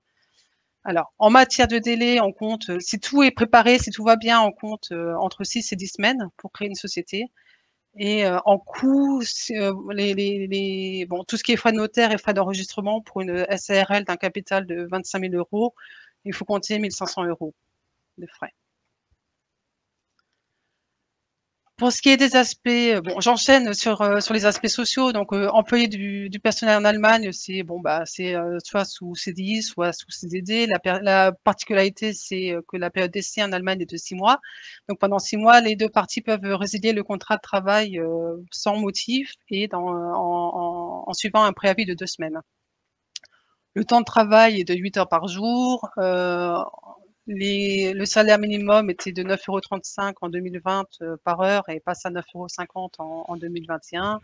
Alors, en matière de délai, on compte, si tout est préparé, si tout va bien, on compte entre 6 et 10 semaines pour créer une société. Et en coût, bon, tout ce qui est frais de notaire et frais d'enregistrement pour une SARL d'un capital de 25 000 €, il faut compter 1 500 € de frais. Pour ce qui est des aspects, bon, j'enchaîne sur les aspects sociaux. Donc, employé du personnel en Allemagne, c'est bon, bah, c'est soit sous CDI, soit sous CDD. La particularité, c'est que la période d'essai en Allemagne est de 6 mois. Donc, pendant 6 mois, les deux parties peuvent résilier le contrat de travail sans motif et en suivant un préavis de 2 semaines. Le temps de travail est de 8 heures par jour. Le salaire minimum était de 9,35 € en 2020 par heure et passe à 9,50 € en 2021.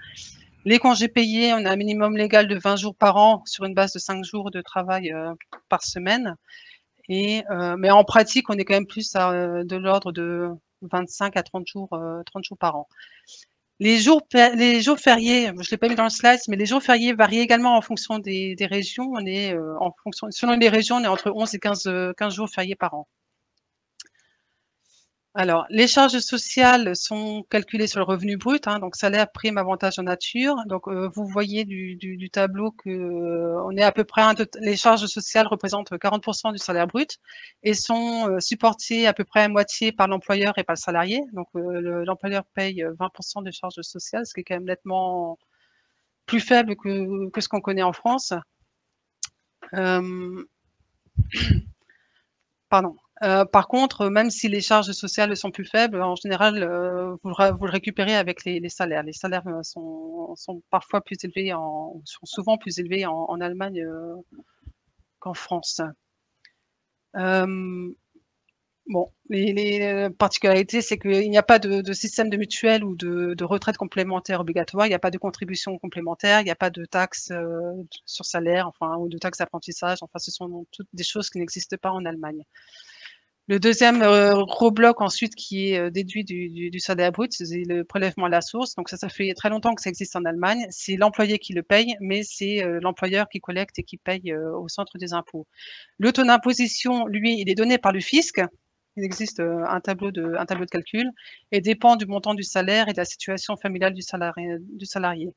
Les congés payés, on a un minimum légal de 20 jours par an sur une base de 5 jours de travail par semaine. Mais en pratique, on est quand même plus de l'ordre de 25 à 30 jours par an. Les jours fériés, je ne l'ai pas mis dans le slide, mais les jours fériés varient également en fonction des régions. On est selon les régions, on est entre 11 et 15 jours fériés par an. Alors, les charges sociales sont calculées sur le revenu brut, hein, donc salaire, prime, avantage en nature. Donc, vous voyez du tableau que on est à peu près les charges sociales représentent 40% du salaire brut et sont supportées à peu près à moitié par l'employeur et par le salarié. Donc, l'employeur paye 20% des charges sociales, ce qui est quand même nettement plus faible que ce qu'on connaît en France. Pardon. Par contre, même si les charges sociales sont plus faibles, en général, vous le récupérez avec les salaires. Les salaires sont parfois plus élevés, sont souvent plus élevés en Allemagne qu'en France. Bon, les particularités, c'est qu'il n'y a pas de système de mutuelle ou de retraite complémentaire obligatoire, il n'y a pas de contribution complémentaire, il n'y a pas de taxe sur salaire, enfin, ou de taxe d'apprentissage. Enfin, ce sont toutes des choses qui n'existent pas en Allemagne. Le deuxième gros bloc ensuite qui est déduit du salaire brut, c'est le prélèvement à la source. Donc ça fait très longtemps que ça existe en Allemagne. C'est l'employé qui le paye, mais c'est l'employeur qui collecte et qui paye au centre des impôts. Le taux d'imposition, lui, il est donné par le fisc. Il existe un tableau de calcul et dépend du montant du salaire et de la situation familiale du salarié.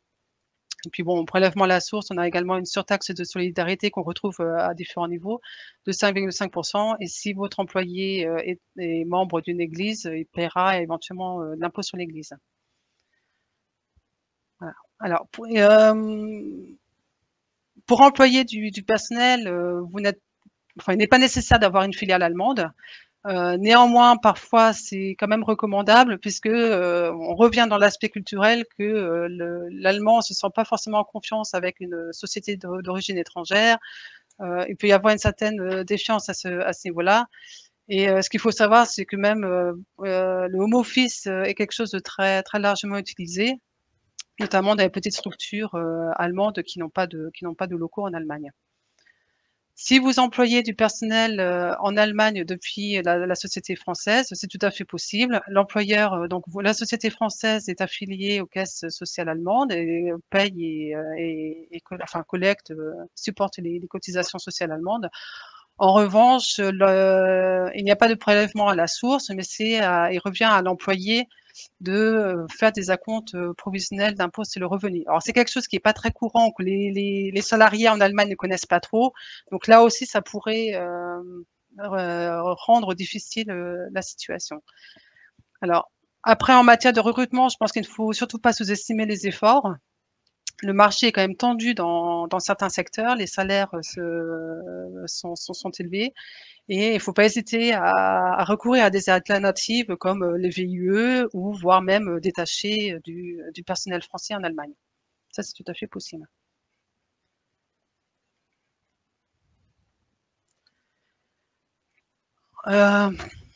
Et puis bon, au prélèvement à la source, on a également une surtaxe de solidarité qu'on retrouve à différents niveaux de 5,5%. Et si votre employé est membre d'une église, il paiera éventuellement l'impôt sur l'église. Voilà. Alors, pour employer du personnel, il n'est pas nécessaire d'avoir une filiale allemande. Néanmoins, parfois, c'est quand même recommandable puisque on revient dans l'aspect culturel que l'allemand ne se sent pas forcément en confiance avec une société d'origine étrangère. Il peut y avoir une certaine défiance à ce niveau-là. Et ce qu'il faut savoir, c'est que même le home office est quelque chose de très, très largement utilisé, notamment dans les petites structures allemandes qui n'ont pas de locaux en Allemagne. Si vous employez du personnel en Allemagne depuis la société française, c'est tout à fait possible. L'employeur, donc la société française est affiliée aux caisses sociales allemandes et paye collecte, supporte les cotisations sociales allemandes. En revanche, il n'y a pas de prélèvement à la source, mais il revient à l'employé de faire des acomptes provisionnels d'impôt sur le revenu. Alors, c'est quelque chose qui n'est pas très courant, que les salariés en Allemagne ne connaissent pas trop. Donc là aussi, ça pourrait rendre difficile la situation. Alors, après, en matière de recrutement, je pense qu'il ne faut surtout pas sous-estimer les efforts. Le marché est quand même tendu dans certains secteurs, les salaires sont élevés et il ne faut pas hésiter à recourir à des alternatives comme les VIE ou voire même détacher du personnel français en Allemagne. Ça, c'est tout à fait possible.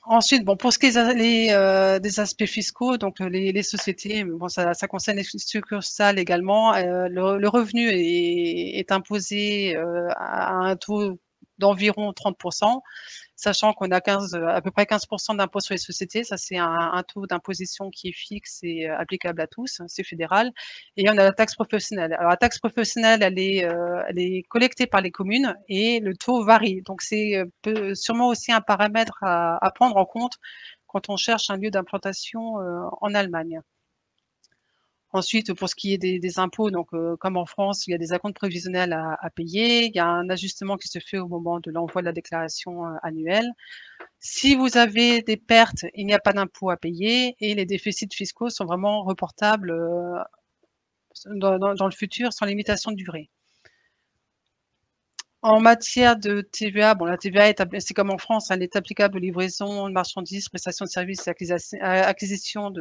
Ensuite, bon, pour ce qui est des aspects fiscaux, donc les sociétés, bon, ça concerne les succursales également. Le revenu est imposé à un taux d'environ 30%, sachant qu'on a à peu près 15% d'impôt sur les sociétés. Ça, c'est un taux d'imposition qui est fixe et applicable à tous, c'est fédéral. Et on a la taxe professionnelle. Alors, la taxe professionnelle, elle est collectée par les communes et le taux varie. Donc, c'est sûrement aussi un paramètre à prendre en compte quand on cherche un lieu d'implantation en Allemagne. Ensuite, pour ce qui est des impôts, donc comme en France, il y a des acomptes prévisionnels à payer. Il y a un ajustement qui se fait au moment de l'envoi de la déclaration annuelle. Si vous avez des pertes, il n'y a pas d'impôt à payer et les déficits fiscaux sont vraiment reportables dans le futur sans limitation de durée. En matière de TVA, bon, la TVA c'est comme en France, elle est applicable aux livraisons de marchandises, prestations de services et acquisition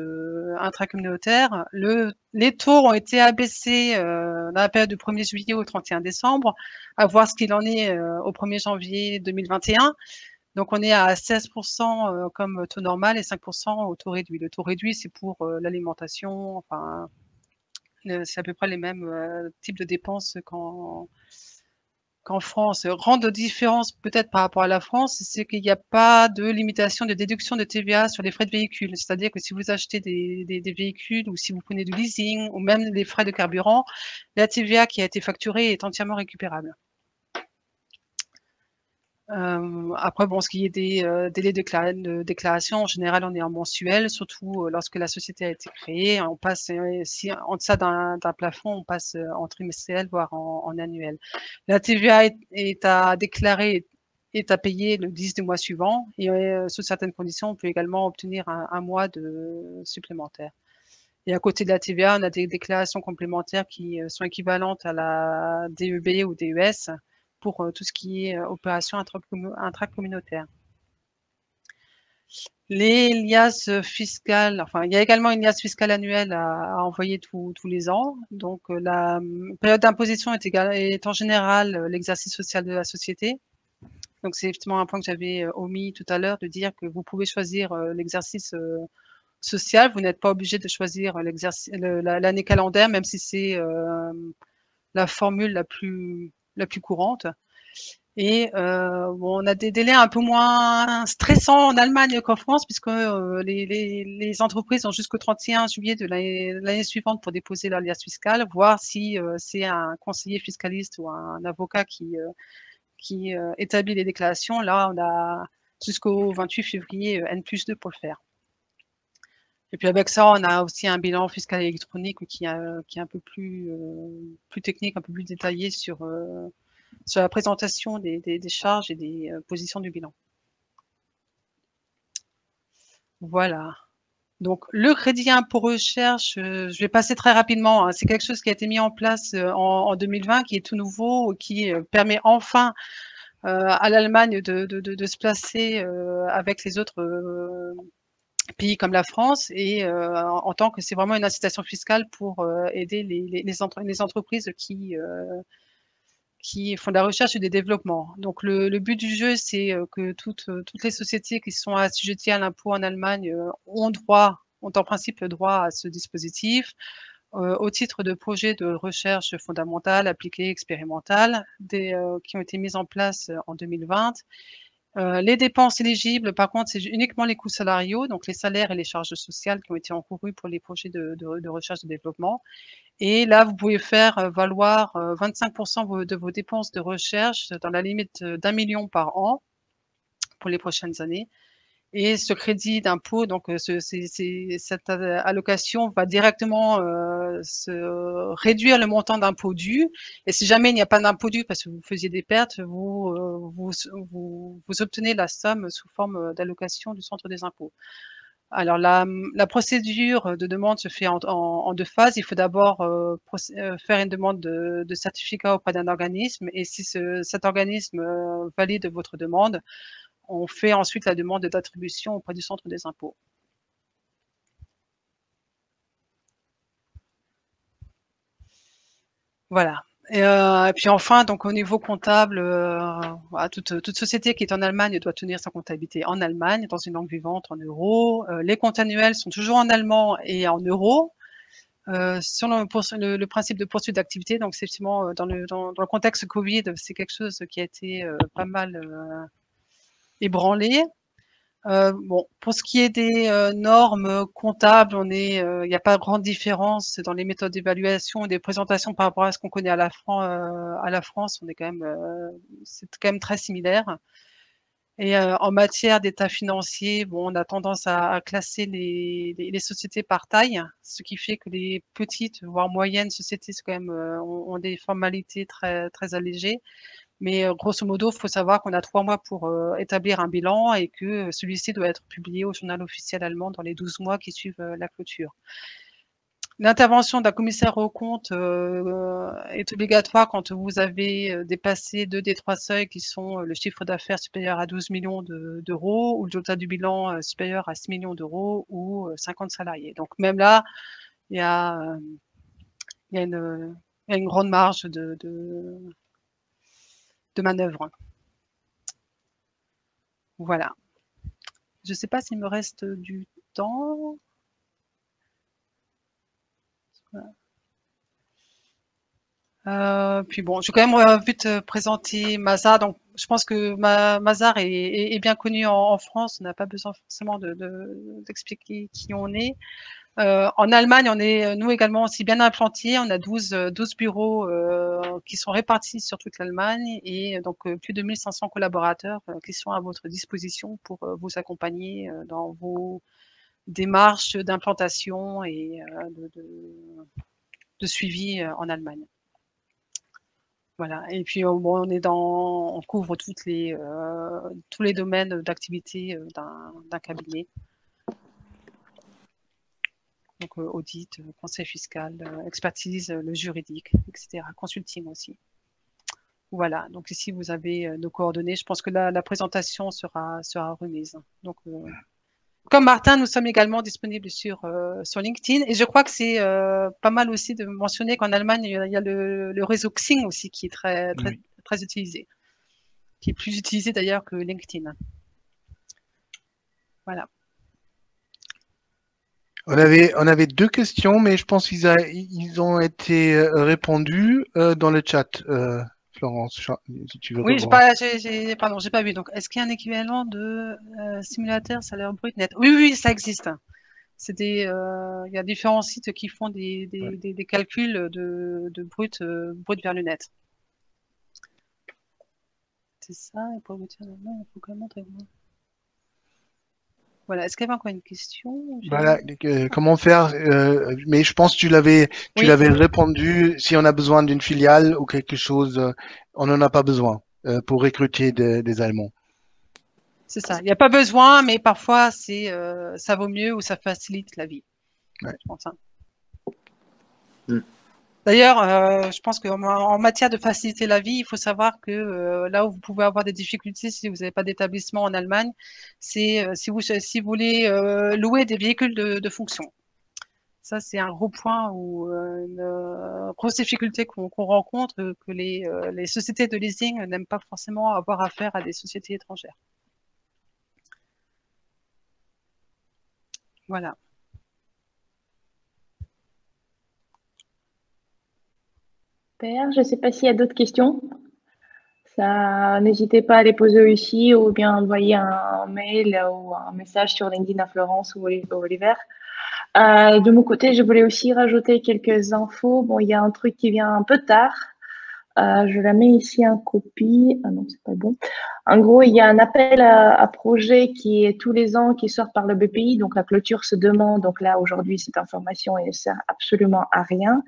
intracommunautaires. Les taux ont été abaissés dans la période du 1er juillet au 31 décembre, à voir ce qu'il en est au 1er janvier 2021. Donc, on est à 16% comme taux normal et 5% au taux réduit. Le taux réduit, c'est pour l'alimentation, enfin, c'est à peu près les mêmes types de dépenses qu'en France. Grande différence peut-être par rapport à la France, c'est qu'il n'y a pas de limitation de déduction de TVA sur les frais de véhicule. C'est-à-dire que si vous achetez des véhicules ou si vous prenez du leasing ou même les frais de carburant, la TVA qui a été facturée est entièrement récupérable. Après, bon, ce qui est des délais de déclaration, en général, on est en mensuel, surtout lorsque la société a été créée. On passe, si en deçà d'un plafond, on passe en trimestriel, voire en annuel. La TVA est à déclarer, est à payer le 10 du mois suivant et sous certaines conditions, on peut également obtenir un mois supplémentaire. Et à côté de la TVA, on a des déclarations complémentaires qui sont équivalentes à la DEB ou DES pour tout ce qui est opération intracommunautaire. Les liasses fiscales, enfin, il y a également une liasse fiscale annuelle à envoyer tous les ans. Donc, la période d'imposition est en général l'exercice social de la société. Donc, c'est effectivement un point que j'avais omis tout à l'heure de dire que vous pouvez choisir l'exercice social. Vous n'êtes pas obligé de choisir l'année calendaire, même si c'est la formule la plus courante. Et bon, on a des délais un peu moins stressants en Allemagne qu'en France, puisque les entreprises ont jusqu'au 31 juillet de l'année suivante pour déposer leur liasse fiscale, voir si c'est un conseiller fiscaliste ou un avocat qui établit les déclarations. Là, on a jusqu'au 28 février N+2 pour le faire. Et puis avec ça, on a aussi un bilan fiscal électronique qui est un peu plus technique, un peu plus détaillé sur la présentation des charges et des positions du bilan. Voilà. Donc, le crédit impôt recherche, je vais passer très rapidement, hein. C'est quelque chose qui a été mis en place en 2020, qui est tout nouveau, qui permet enfin à l'Allemagne de se placer avec les autres pays comme la France et en tant que c'est vraiment une incitation fiscale pour aider les entreprises qui font de la recherche et des développements. Donc le but du jeu, c'est que toutes les sociétés qui sont assujetties à l'impôt en Allemagne ont en principe le droit à ce dispositif au titre de projets de recherche fondamentale, appliquée, expérimentale, qui ont été mises en place en 2020. Les dépenses éligibles, par contre, c'est uniquement les coûts salariaux, donc les salaires et les charges sociales qui ont été encourus pour les projets de recherche et de développement. Et là, vous pouvez faire valoir 25% de vos dépenses de recherche dans la limite d'1 million par an pour les prochaines années. Et ce crédit d'impôt, donc cette allocation va directement se réduire le montant d'impôt dû. Et si jamais il n'y a pas d'impôt dû parce que vous faisiez des pertes, vous obtenez la somme sous forme d'allocation du centre des impôts. Alors la procédure de demande se fait en deux phases. Il faut d'abord faire une demande de certificat auprès d'un organisme et si cet organisme valide votre demande, on fait ensuite la demande d'attribution auprès du centre des impôts. Voilà. Et puis enfin, donc au niveau comptable, voilà, toute société qui est en Allemagne doit tenir sa comptabilité en Allemagne, dans une langue vivante, en euros. Les comptes annuels sont toujours en allemand et en euros. Sur le principe de poursuite d'activité, donc c'est effectivement dans le contexte Covid, c'est quelque chose qui a été pas mal ébranlé. Bon, pour ce qui est des normes comptables, il n'y a pas grande différence dans les méthodes d'évaluation et des présentations par rapport à ce qu'on connaît à la France. On est quand même, c'est quand même très similaire. Et en matière d'état financier, bon, on a tendance à classer les sociétés par taille, ce qui fait que les petites, voire moyennes sociétés, c'est quand même, ont des formalités très, très allégées. Mais grosso modo, il faut savoir qu'on a 3 mois pour établir un bilan et que celui-ci doit être publié au journal officiel allemand dans les 12 mois qui suivent la clôture. L'intervention d'un commissaire aux comptes est obligatoire quand vous avez dépassé 2 des 3 seuils qui sont le chiffre d'affaires supérieur à 12 millions d'euros ou le total du bilan supérieur à 6 millions d'euros ou 50 salariés. Donc même là, il y a une grande marge de manœuvre. Voilà. Je ne sais pas s'il me reste du temps. Puis bon, j'ai quand même vite présenter Mazar. Donc, je pense que Mazar est bien connu en France. On n'a pas besoin forcément d'expliquer qui on est. En Allemagne, on est nous également aussi bien implantés. On a 12 bureaux qui sont répartis sur toute l'Allemagne et donc plus de 1500 collaborateurs qui sont à votre disposition pour vous accompagner dans vos démarches d'implantation et de suivi en Allemagne. Voilà. Et puis bon, on couvre tous les domaines d'activité d'un cabinet. Donc audit, conseil fiscal, expertise, le juridique, etc. Consulting aussi. Voilà. Donc ici vous avez nos coordonnées. Je pense que la présentation sera remise. Donc comme Martin, nous sommes également disponibles sur LinkedIn. Et je crois que c'est pas mal aussi de mentionner qu'en Allemagne, il y a le réseau Xing aussi qui est très, très, très utilisé. Qui est plus utilisé d'ailleurs que LinkedIn. Voilà. On avait 2 questions, mais je pense qu'ils ont été répondus dans le chat. Florence, si tu veux Oui, revoir. j'ai pas vu. Donc, est-ce qu'il y a un équivalent de simulateur salaire brut net? Oui, ça existe. Il y a différents sites qui font des calculs de brut vers le net. C'est ça, et pour vous dire, il faut quand même très bien. Voilà, est-ce qu'il y avait encore une question? Voilà, comment faire mais je pense que tu l'avais répondu. Si on a besoin d'une filiale ou quelque chose, on n'en a pas besoin pour recruter des Allemands. C'est ça. Il n'y a pas besoin, mais parfois ça vaut mieux ou ça facilite la vie. Ouais. Je pense, hein. D'ailleurs, je pense qu'en matière de faciliter la vie, il faut savoir que là où vous pouvez avoir des difficultés si vous n'avez pas d'établissement en Allemagne, c'est si vous voulez louer des véhicules de fonction. Ça, c'est un gros point ou une grosse difficulté qu'on rencontre, que les sociétés de leasing n'aiment pas forcément avoir affaire à des sociétés étrangères. Voilà. Je ne sais pas s'il y a d'autres questions. N'hésitez pas à les poser ici ou bien envoyer un mail ou un message sur LinkedIn à Florence ou Oliver. De mon côté, je voulais aussi rajouter quelques infos. Bon, il y a un truc qui vient un peu tard. Je la mets ici en copie. Ah non, c'est pas bon. En gros, il y a un appel à projet qui est tous les ans, qui sort par le BPI. Donc, la clôture se demande. Donc là, aujourd'hui, cette information, elle ne sert absolument à rien.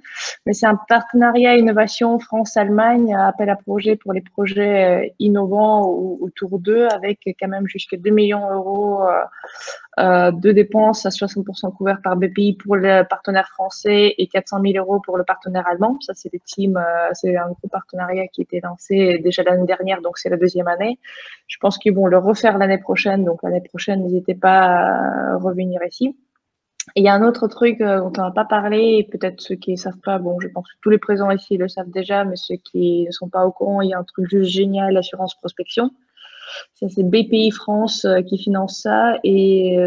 Mais c'est un partenariat innovation France-Allemagne, appel à projet pour les projets innovants autour d'eux, avec quand même jusqu'à 2 millions d'euros de dépenses à 60% couverts par BPI pour le partenaire français et 400 000 euros pour le partenaire allemand. Ça, c'est c'est un gros partenariat qui a été lancé déjà l'année dernière, donc c'est la 2e année. Je pense qu'ils vont le refaire l'année prochaine, donc l'année prochaine, n'hésitez pas à revenir ici. Et il y a un autre truc dont on n'a pas parlé, et peut-être ceux qui ne savent pas, bon, je pense que tous les présents ici le savent déjà, mais ceux qui ne sont pas au courant, il y a un truc juste génial, l'assurance prospection. Ça, c'est BPI France qui finance ça, et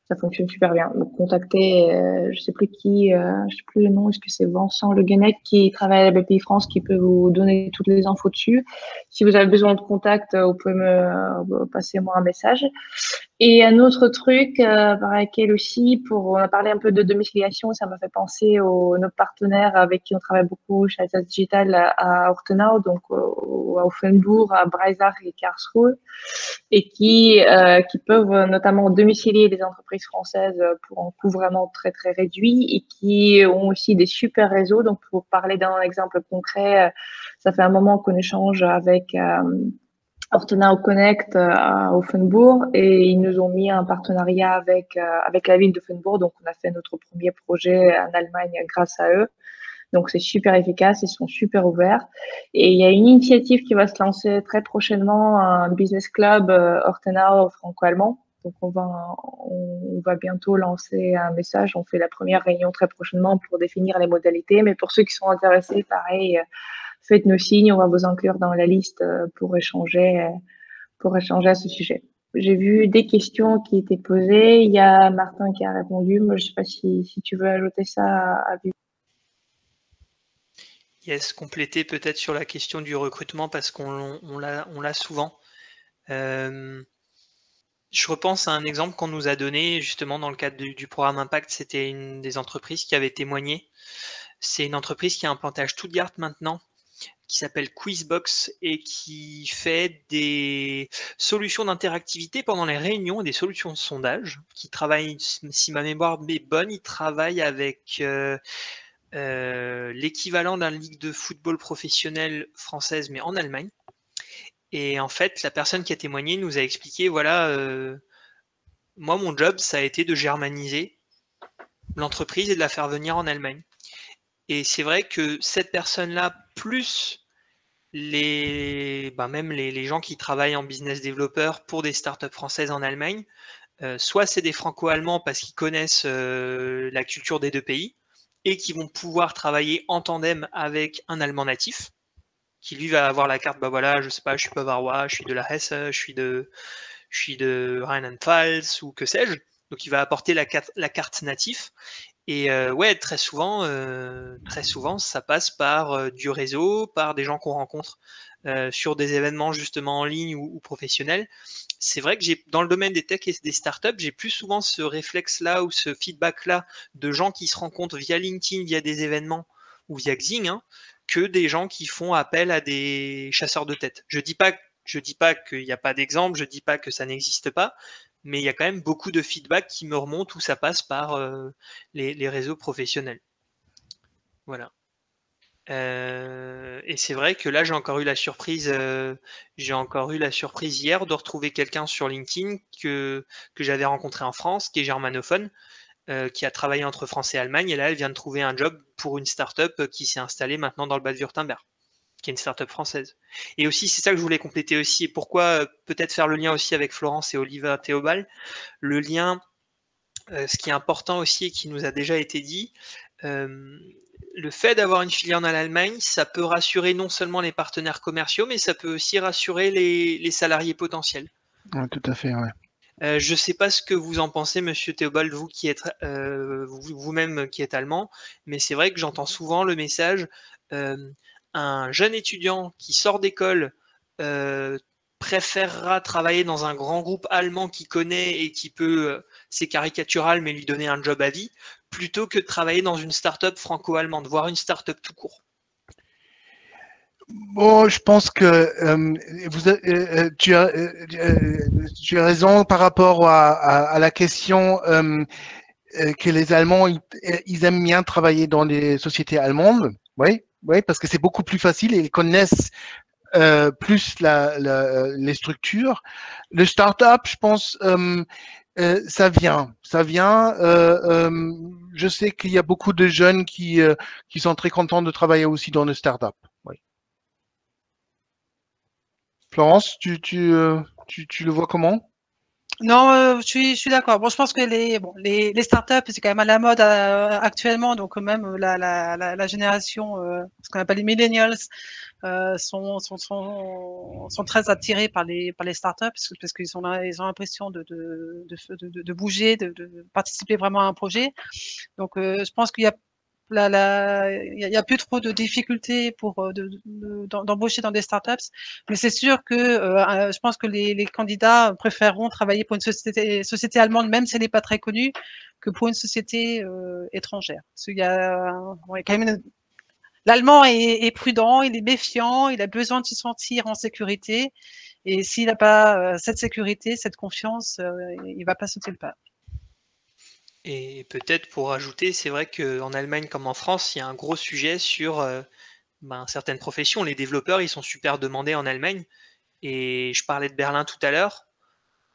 ça fonctionne super bien. Donc, contactez, je sais plus qui, je sais plus le nom, est-ce que c'est Vincent Le Guenec qui travaille à la BPI France qui peut vous donner toutes les infos dessus. Si vous avez besoin de contact, vous pouvez me passer moi un message. Et un autre truc par lequel aussi, on a parlé un peu de domiciliation, ça m'a fait penser aux nos partenaires avec qui on travaille beaucoup chez Atas Digital à Ortenau, donc à Offenbourg, à Breisach et Karlsruhe, et qui peuvent notamment domicilier les entreprises françaises pour un coût vraiment très très réduit et qui ont aussi des super réseaux. Donc pour parler d'un exemple concret, ça fait un moment qu'on échange avec Ortenau Connect à Offenbourg et ils nous ont mis un partenariat avec la ville d'Offenbourg. Donc, on a fait notre premier projet en Allemagne grâce à eux. Donc, c'est super efficace, ils sont super ouverts. Et il y a une initiative qui va se lancer très prochainement, un business club Ortenau franco-allemand. Donc, on va bientôt lancer un message. On fait la première réunion très prochainement pour définir les modalités. Mais pour ceux qui sont intéressés, pareil, faites-nous signe, on va vous inclure dans la liste pour échanger à ce sujet. J'ai vu des questions qui étaient posées. Il y a Martin qui a répondu. Moi, je ne sais pas si tu veux ajouter ça à Vivi. Yes, compléter peut-être sur la question du recrutement parce qu'on l'a souvent. Je repense à un exemple qu'on nous a donné justement dans le cadre du programme Impact. C'était une des entreprises qui avait témoigné. C'est une entreprise qui a un implanté à Stuttgart maintenant, qui s'appelle Quizbox et qui fait des solutions d'interactivité pendant les réunions et des solutions de sondage, qui travaille, si ma mémoire est bonne, il travaille avec l'équivalent d'un ligue de football professionnel française, mais en Allemagne. Et en fait, la personne qui a témoigné nous a expliqué, voilà, moi, mon job, ça a été de germaniser l'entreprise et de la faire venir en Allemagne. Et c'est vrai que cette personne-là, plus même les gens qui travaillent en business développeur pour des startups françaises en Allemagne, soit c'est des franco-allemands parce qu'ils connaissent la culture des deux pays et qui vont pouvoir travailler en tandem avec un allemand natif qui lui va avoir la carte, bah voilà, je sais pas, je suis bavarois, je suis de la Hesse, je suis de Rheinland-Pfalz ou que sais-je. Donc il va apporter la carte natif. Et ouais, très souvent, ça passe par du réseau, par des gens qu'on rencontre sur des événements justement en ligne ou professionnels. C'est vrai que dans le domaine des tech et des startups, j'ai plus souvent ce réflexe-là ou ce feedback-là de gens qui se rencontrent via LinkedIn, via des événements ou via Xing, hein, que des gens qui font appel à des chasseurs de tête. Je dis pas qu'il n'y a pas d'exemple, je dis pas que ça n'existe pas, mais il y a quand même beaucoup de feedback qui me remontent où ça passe par les réseaux professionnels. Voilà. Et c'est vrai que là, j'ai encore eu la surprise hier de retrouver quelqu'un sur LinkedIn que j'avais rencontré en France, qui est germanophone, qui a travaillé entre France et Allemagne, et là, elle vient de trouver un job pour une start-up qui s'est installée maintenant dans le Bade-Württemberg, qui est une start-up française. Et aussi, c'est ça que je voulais compléter aussi, et pourquoi peut-être faire le lien aussi avec Florence et Oliva Théobald, le lien, ce qui est important aussi et qui nous a déjà été dit, le fait d'avoir une filiale en Allemagne, ça peut rassurer non seulement les partenaires commerciaux, mais ça peut aussi rassurer les salariés potentiels. Ouais, tout à fait, ouais. Je ne sais pas ce que vous en pensez, Monsieur Théobald, vous qui êtes vous-même qui êtes allemand, mais c'est vrai que j'entends souvent le message un jeune étudiant qui sort d'école préférera travailler dans un grand groupe allemand qu'il connaît et qui peut, c'est caricatural, mais lui donner un job à vie, plutôt que de travailler dans une start-up franco-allemande, voire une start-up tout court. Bon, je pense que tu as raison par rapport à la question que les Allemands, ils aiment bien travailler dans les sociétés allemandes. Oui, oui, parce que c'est beaucoup plus facile et ils connaissent plus les structures. Le start-up, je pense, ça vient. Je sais qu'il y a beaucoup de jeunes qui sont très contents de travailler aussi dans le start-up. Oui. Florence, tu le vois comment? Non, je suis d'accord. Bon, je pense que les startups, c'est quand même à la mode actuellement, donc même la génération, ce qu'on appelle les millennials, sont très attirés par les startups parce qu'ils ils ont l'impression de bouger, de participer vraiment à un projet. Donc, je pense qu'il y a il y a plus trop de difficultés pour d'embaucher dans des startups, mais c'est sûr que je pense que les candidats préféreront travailler pour une société allemande, même si elle n'est pas très connue, que pour une société étrangère. Parce qu'il y a, bon, il y a quand même l'allemand est prudent, il est méfiant, il a besoin de se sentir en sécurité, et s'il n'a pas cette sécurité, cette confiance, il va pas sauter le pas. Et peut-être pour ajouter, c'est vrai qu'en Allemagne comme en France, il y a un gros sujet sur certaines professions. Les développeurs, ils sont super demandés en Allemagne. Et je parlais de Berlin tout à l'heure.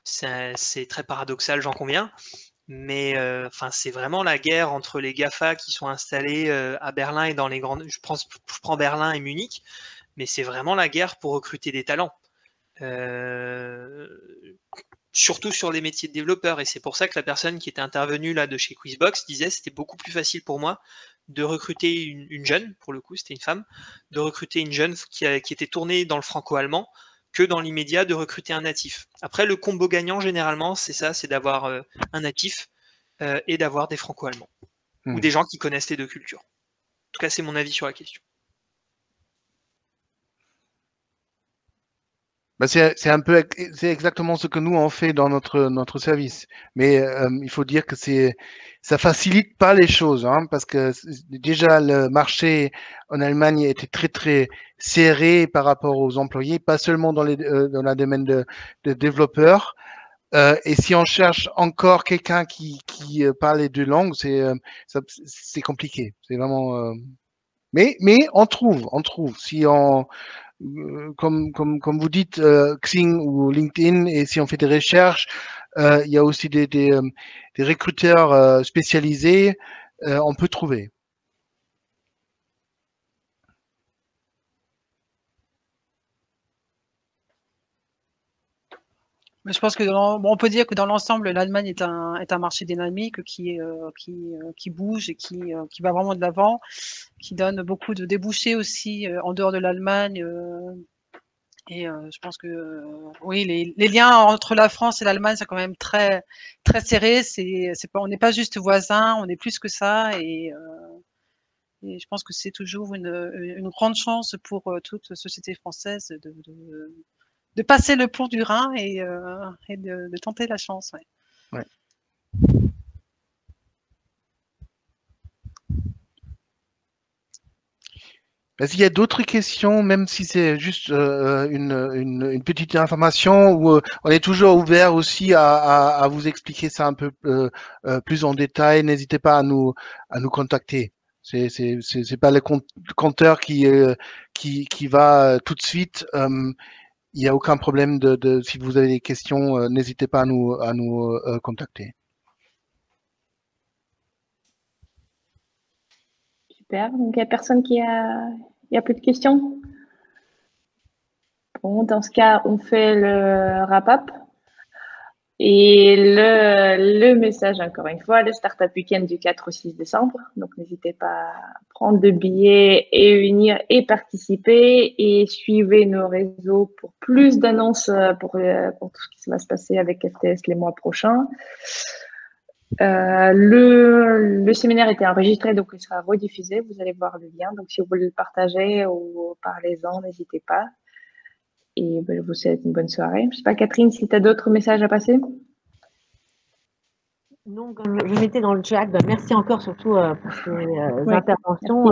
C'est très paradoxal, j'en conviens. Mais c'est vraiment la guerre entre les GAFA qui sont installés à Berlin et dans les grandes. Je prends Berlin et Munich, mais c'est vraiment la guerre pour recruter des talents. Surtout sur les métiers de développeur. Et c'est pour ça que la personne qui était intervenue là de chez Quizbox disait c'était beaucoup plus facile pour moi de recruter une jeune, pour le coup c'était une femme, de recruter une jeune qui était tournée dans le franco-allemand que dans l'immédiat de recruter un natif. Après le combo gagnant généralement c'est ça, c'est d'avoir un natif et d'avoir des franco-allemands ou des gens qui connaissent les deux cultures. En tout cas c'est mon avis sur la question. Bah c'est un peu, c'est exactement ce que nous on fait dans notre service. Mais il faut dire que ça facilite pas les choses, hein, parce que déjà le marché en Allemagne était très très serré par rapport aux employés, pas seulement dans dans la domaine de développeurs. Et si on cherche encore quelqu'un qui parle les deux langues, c'est compliqué. C'est vraiment. Mais on trouve. Si on comme vous dites, Xing ou LinkedIn, et si on fait des recherches, il y a aussi des recruteurs spécialisés, on peut trouver. Mais je pense que on peut dire que dans l'ensemble, l'Allemagne est un marché dynamique qui bouge et qui va vraiment de l'avant, qui donne beaucoup de débouchés aussi en dehors de l'Allemagne. Et je pense que oui, les liens entre la France et l'Allemagne sont quand même très très serrés. On n'est pas juste voisins, on est plus que ça. Et je pense que c'est toujours une grande chance pour toute société française de passer le pont du Rhin et de tenter la chance. Ouais. Ouais. Est-ce qu'il y a d'autres questions, même si c'est juste une petite information, ou on est toujours ouvert aussi à vous expliquer ça un peu plus en détail. N'hésitez pas à nous contacter. C'est pas le compteur qui va tout de suite. Il n'y a aucun problème si vous avez des questions, n'hésitez pas à nous contacter. Super. Donc, il n'y a personne il y a plus de questions? Bon, dans ce cas, on fait le wrap-up. Et le message, encore une fois, le Startup Weekend du 4 au 6 décembre. Donc, n'hésitez pas à prendre de billets et venir et participer, et suivez nos réseaux pour plus d'annonces pour tout ce qui va se passer avec FTS les mois prochains. Le séminaire était enregistré, donc il sera rediffusé. Vous allez voir le lien. Donc, si vous voulez le partager ou parlez-en, n'hésitez pas. Et je vous souhaite une bonne soirée. Je ne sais pas, Catherine, si tu as d'autres messages à passer? Non, comme je mettais dans le chat, merci encore surtout pour ces interventions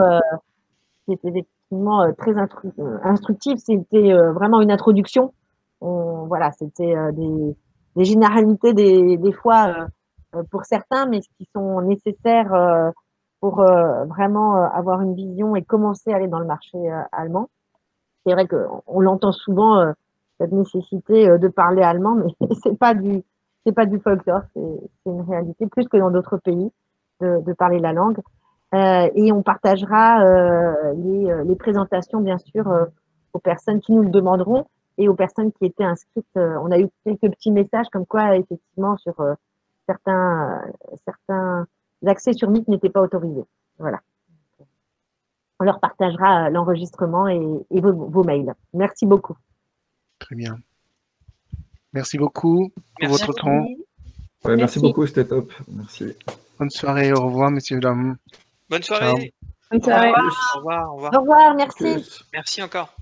qui étaient effectivement très instructives. C'était vraiment une introduction. Voilà, c'était des généralités des fois pour certains, mais qui sont nécessaires pour vraiment avoir une vision et commencer à aller dans le marché allemand. C'est vrai qu'on l'entend souvent, cette nécessité de parler allemand, mais c'est pas du folklore, c'est une réalité, plus que dans d'autres pays, de parler la langue. Et on partagera les présentations, bien sûr, aux personnes qui nous le demanderont. et aux personnes qui étaient inscrites. On a eu quelques petits messages comme quoi, effectivement, sur certains accès sur Meet n'étaient pas autorisés. Voilà. On leur partagera l'enregistrement et vos mails. Merci beaucoup. Très bien. Merci beaucoup pour Merci. votre temps. Ouais, merci Merci. beaucoup, c'était top. Merci. Bonne soirée. Au revoir, messieurs, dames. Bonne soirée. Bonne Au soirée. revoir. Au revoir. Au revoir. Au revoir, merci. Tchuss. Merci encore.